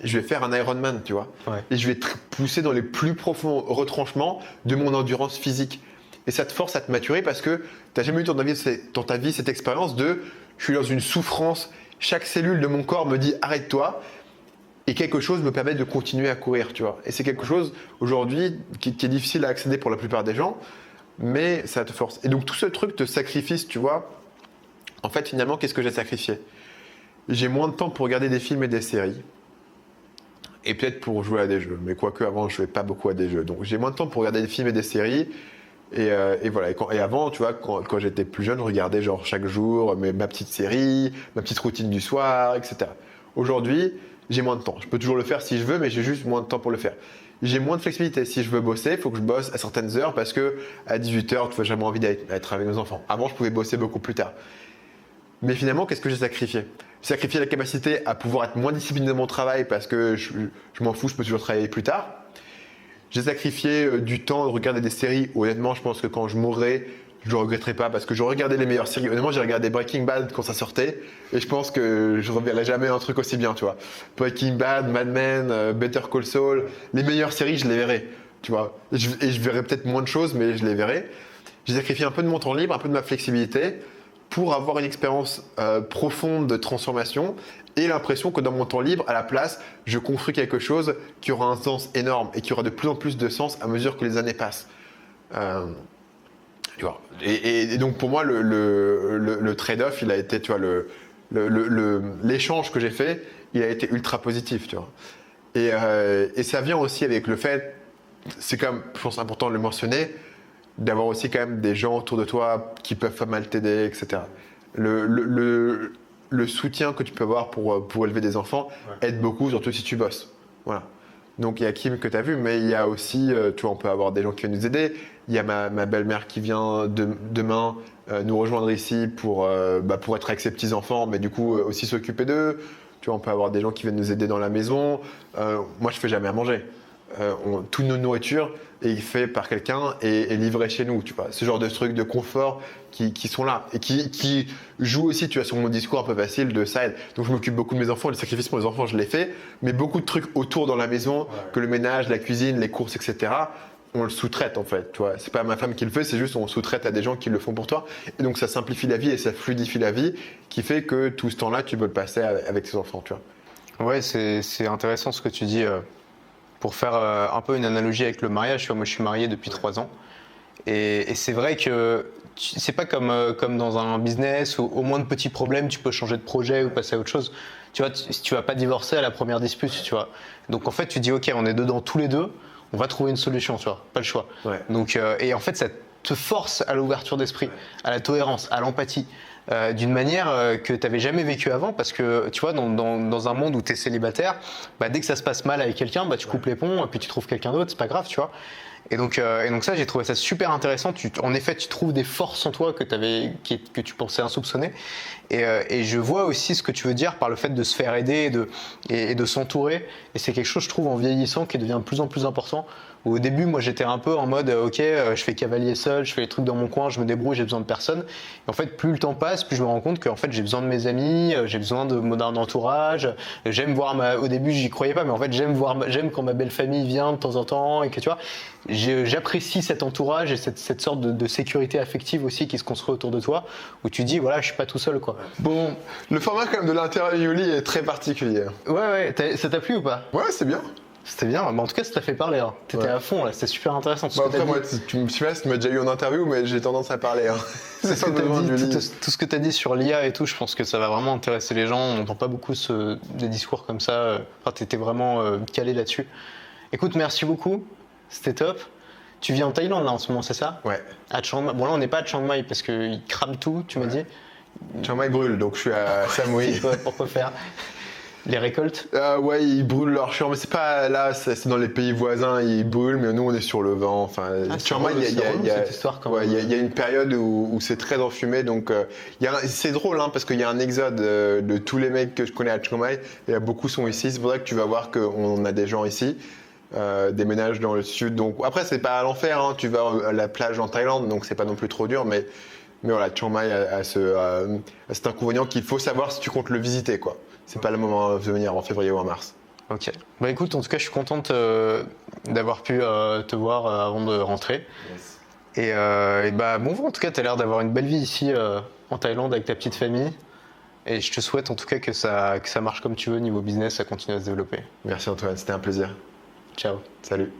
je vais faire un Ironman, tu vois. Et je vais te pousser dans les plus profonds retranchements de mon endurance physique. Et ça te force à te maturer parce que tu n'as jamais eu dans ta vie cette expérience de je suis dans une souffrance, chaque cellule de mon corps me dit arrête-toi et quelque chose me permet de continuer à courir, tu vois. Et c'est quelque chose aujourd'hui qui est difficile à accéder pour la plupart des gens, mais ça te force. Et donc tout ce truc de sacrifice, tu vois, en fait finalement qu'est-ce que j'ai sacrifié ? J'ai moins de temps pour regarder des films et des séries et peut-être pour jouer à des jeux, mais quoique avant je jouais pas beaucoup à des jeux. Donc j'ai moins de temps pour regarder des films et des séries, Et voilà. Et avant, tu vois, quand j'étais plus jeune, je regardais genre chaque jour ma petite série, ma petite routine du soir, etc. Aujourd'hui, j'ai moins de temps. Je peux toujours le faire si je veux, mais j'ai juste moins de temps pour le faire. J'ai moins de flexibilité. Si je veux bosser, il faut que je bosse à certaines heures parce que à 18h, tu vois, j'ai moins envie d'être avec mes enfants. Avant, je pouvais bosser beaucoup plus tard. Mais finalement, qu'est-ce que j'ai sacrifié? J'ai sacrifié la capacité à pouvoir être moins discipliné dans mon travail parce que je m'en fous, je peux toujours travailler plus tard. J'ai sacrifié du temps de regarder des séries. Honnêtement, je pense que quand je mourrai, je ne regretterai pas parce que j'aurais regardé les meilleures séries. Honnêtement, j'ai regardé Breaking Bad quand ça sortait et je pense que je ne reverrai jamais un truc aussi bien, tu vois. Breaking Bad, Mad Men, Better Call Saul, les meilleures séries, je les verrai, tu vois. Et je verrai peut-être moins de choses, mais je les verrai. J'ai sacrifié un peu de mon temps libre, un peu de ma flexibilité pour avoir une expérience profonde de transformation et l'impression que dans mon temps libre, à la place, je construis quelque chose qui aura un sens énorme et qui aura de plus en plus de sens à mesure que les années passent. Tu vois. Et donc pour moi, le trade-off, il a été, tu vois, l'échange que j'ai fait, il a été ultra positif, tu vois. Et ça vient aussi avec le fait, c'est quand même, je pense, important de le mentionner, d'avoir aussi quand même des gens autour de toi qui peuvent pas mal t'aider, etc. Le soutien que tu peux avoir pour élever des enfants aide beaucoup, surtout si tu bosses. Voilà. Donc il y a Kim que tu as vu, mais il y a aussi, tu vois, on peut avoir des gens qui viennent nous aider. Il y a ma belle-mère qui vient demain nous rejoindre ici pour être avec ses petits-enfants, mais du coup aussi s'occuper d'eux. Tu vois, on peut avoir des gens qui viennent nous aider dans la maison. Moi, je fais jamais à manger. Toute nos nourritures est faite par quelqu'un et livrée chez nous, tu vois. Ce genre de trucs de confort qui sont là et qui jouent aussi, tu vois, sur mon discours un peu facile de ça aide. Donc je m'occupe beaucoup de mes enfants, les sacrifices pour les enfants, je les fais, mais beaucoup de trucs autour dans la maison, que le ménage, la cuisine, les courses, etc., on le sous-traite en fait, tu vois. C'est pas ma femme qui le fait, c'est juste on sous-traite à des gens qui le font pour toi. Et donc ça simplifie la vie et ça fluidifie la vie, qui fait que tout ce temps-là, tu peux le passer avec tes enfants, tu vois. Ouais, c'est intéressant ce que tu dis. Pour faire un peu une analogie avec le mariage, tu vois, moi je suis marié depuis 3 ans. Et c'est vrai que c'est pas comme dans un business où au moins de petits problèmes, tu peux changer de projet ou passer à autre chose. Tu vois, tu vas pas divorcer à la première dispute, tu vois. Donc en fait, tu dis, ok, on est dedans tous les deux, on va trouver une solution, tu vois, pas le choix. Ouais. Donc, et en fait, ça te force à l'ouverture d'esprit, à la tolérance, à l'empathie. D'une manière que tu n'avais jamais vécu avant, parce que tu vois, dans un monde où tu es célibataire, dès que ça se passe mal avec quelqu'un, tu coupes les ponts et puis tu trouves quelqu'un d'autre, c'est pas grave, tu vois. Et donc ça, j'ai trouvé ça super intéressant. En effet, tu trouves des forces en toi que tu pensais insoupçonnées. Et je vois aussi ce que tu veux dire par le fait de se faire aider et de s'entourer. Et c'est quelque chose, je trouve, en vieillissant, qui devient de plus en plus important. Au début, moi, j'étais un peu en mode, ok, je fais cavalier seul, je fais les trucs dans mon coin, je me débrouille, j'ai besoin de personne. Et en fait, plus le temps passe, plus je me rends compte qu'en fait, j'ai besoin de mes amis, j'ai besoin d'un entourage. J'aime voir au début, j'y croyais pas, mais en fait, j'aime quand ma belle famille vient de temps en temps et que tu vois, j'apprécie cet entourage et cette sorte de sécurité affective aussi qui se construit autour de toi, où tu dis, voilà, je suis pas tout seul, quoi. Bon, le format quand même de l'interview est très particulier. Ouais, ça t'a plu ou pas? Ouais, c'est bien. C'était bien, mais en tout cas, ça t'a fait parler. Hein. T'étais à fond, là, c'était super intéressant. Après, moi, tu me sais pas si tu m'as déjà eu en interview, mais j'ai tendance à parler. Hein. C'est ça, tout ce que tu as dit sur l'IA et tout, je pense que ça va vraiment intéresser les gens. On n'entend pas beaucoup des discours comme ça. Enfin, t'étais vraiment calé là-dessus. Écoute, merci beaucoup, c'était top. Tu vis en Thaïlande là en ce moment, c'est ça? Ouais. À Chiang Mai. Bon, là, on n'est pas à Chiang Mai parce qu'ils crament tout, tu m'as dit. Chiang Mai brûle, donc je suis à Samui. Pourquoi faire? Les récoltes? Ouais, ils brûlent leur champ, mais c'est pas là, c'est dans les pays voisins, ils brûlent, mais nous on est sur le vent. Enfin, Chiang Mai, il y a cette histoire quand même. Il y a une période où c'est très enfumé, donc c'est drôle hein, parce qu'il y a un exode de tous les mecs que je connais à Chiang Mai, et beaucoup sont ici. C'est pour ça que tu vas voir qu'on a des gens ici, des ménages dans le sud. Donc après, c'est pas à l'enfer, hein, tu vas à la plage en Thaïlande, donc c'est pas non plus trop dur, mais voilà, Chiang Mai a cet inconvénient qu'il faut savoir si tu comptes le visiter, quoi. C'est pas le moment de venir en février ou en mars. Ok. Écoute, en tout cas, je suis contente d'avoir pu te voir avant de rentrer. Yes. Et bon, en tout cas, tu as l'air d'avoir une belle vie ici en Thaïlande avec ta petite famille. Et je te souhaite en tout cas que ça marche comme tu veux niveau business, ça continue à se développer. Merci Antoine, c'était un plaisir. Ciao. Salut.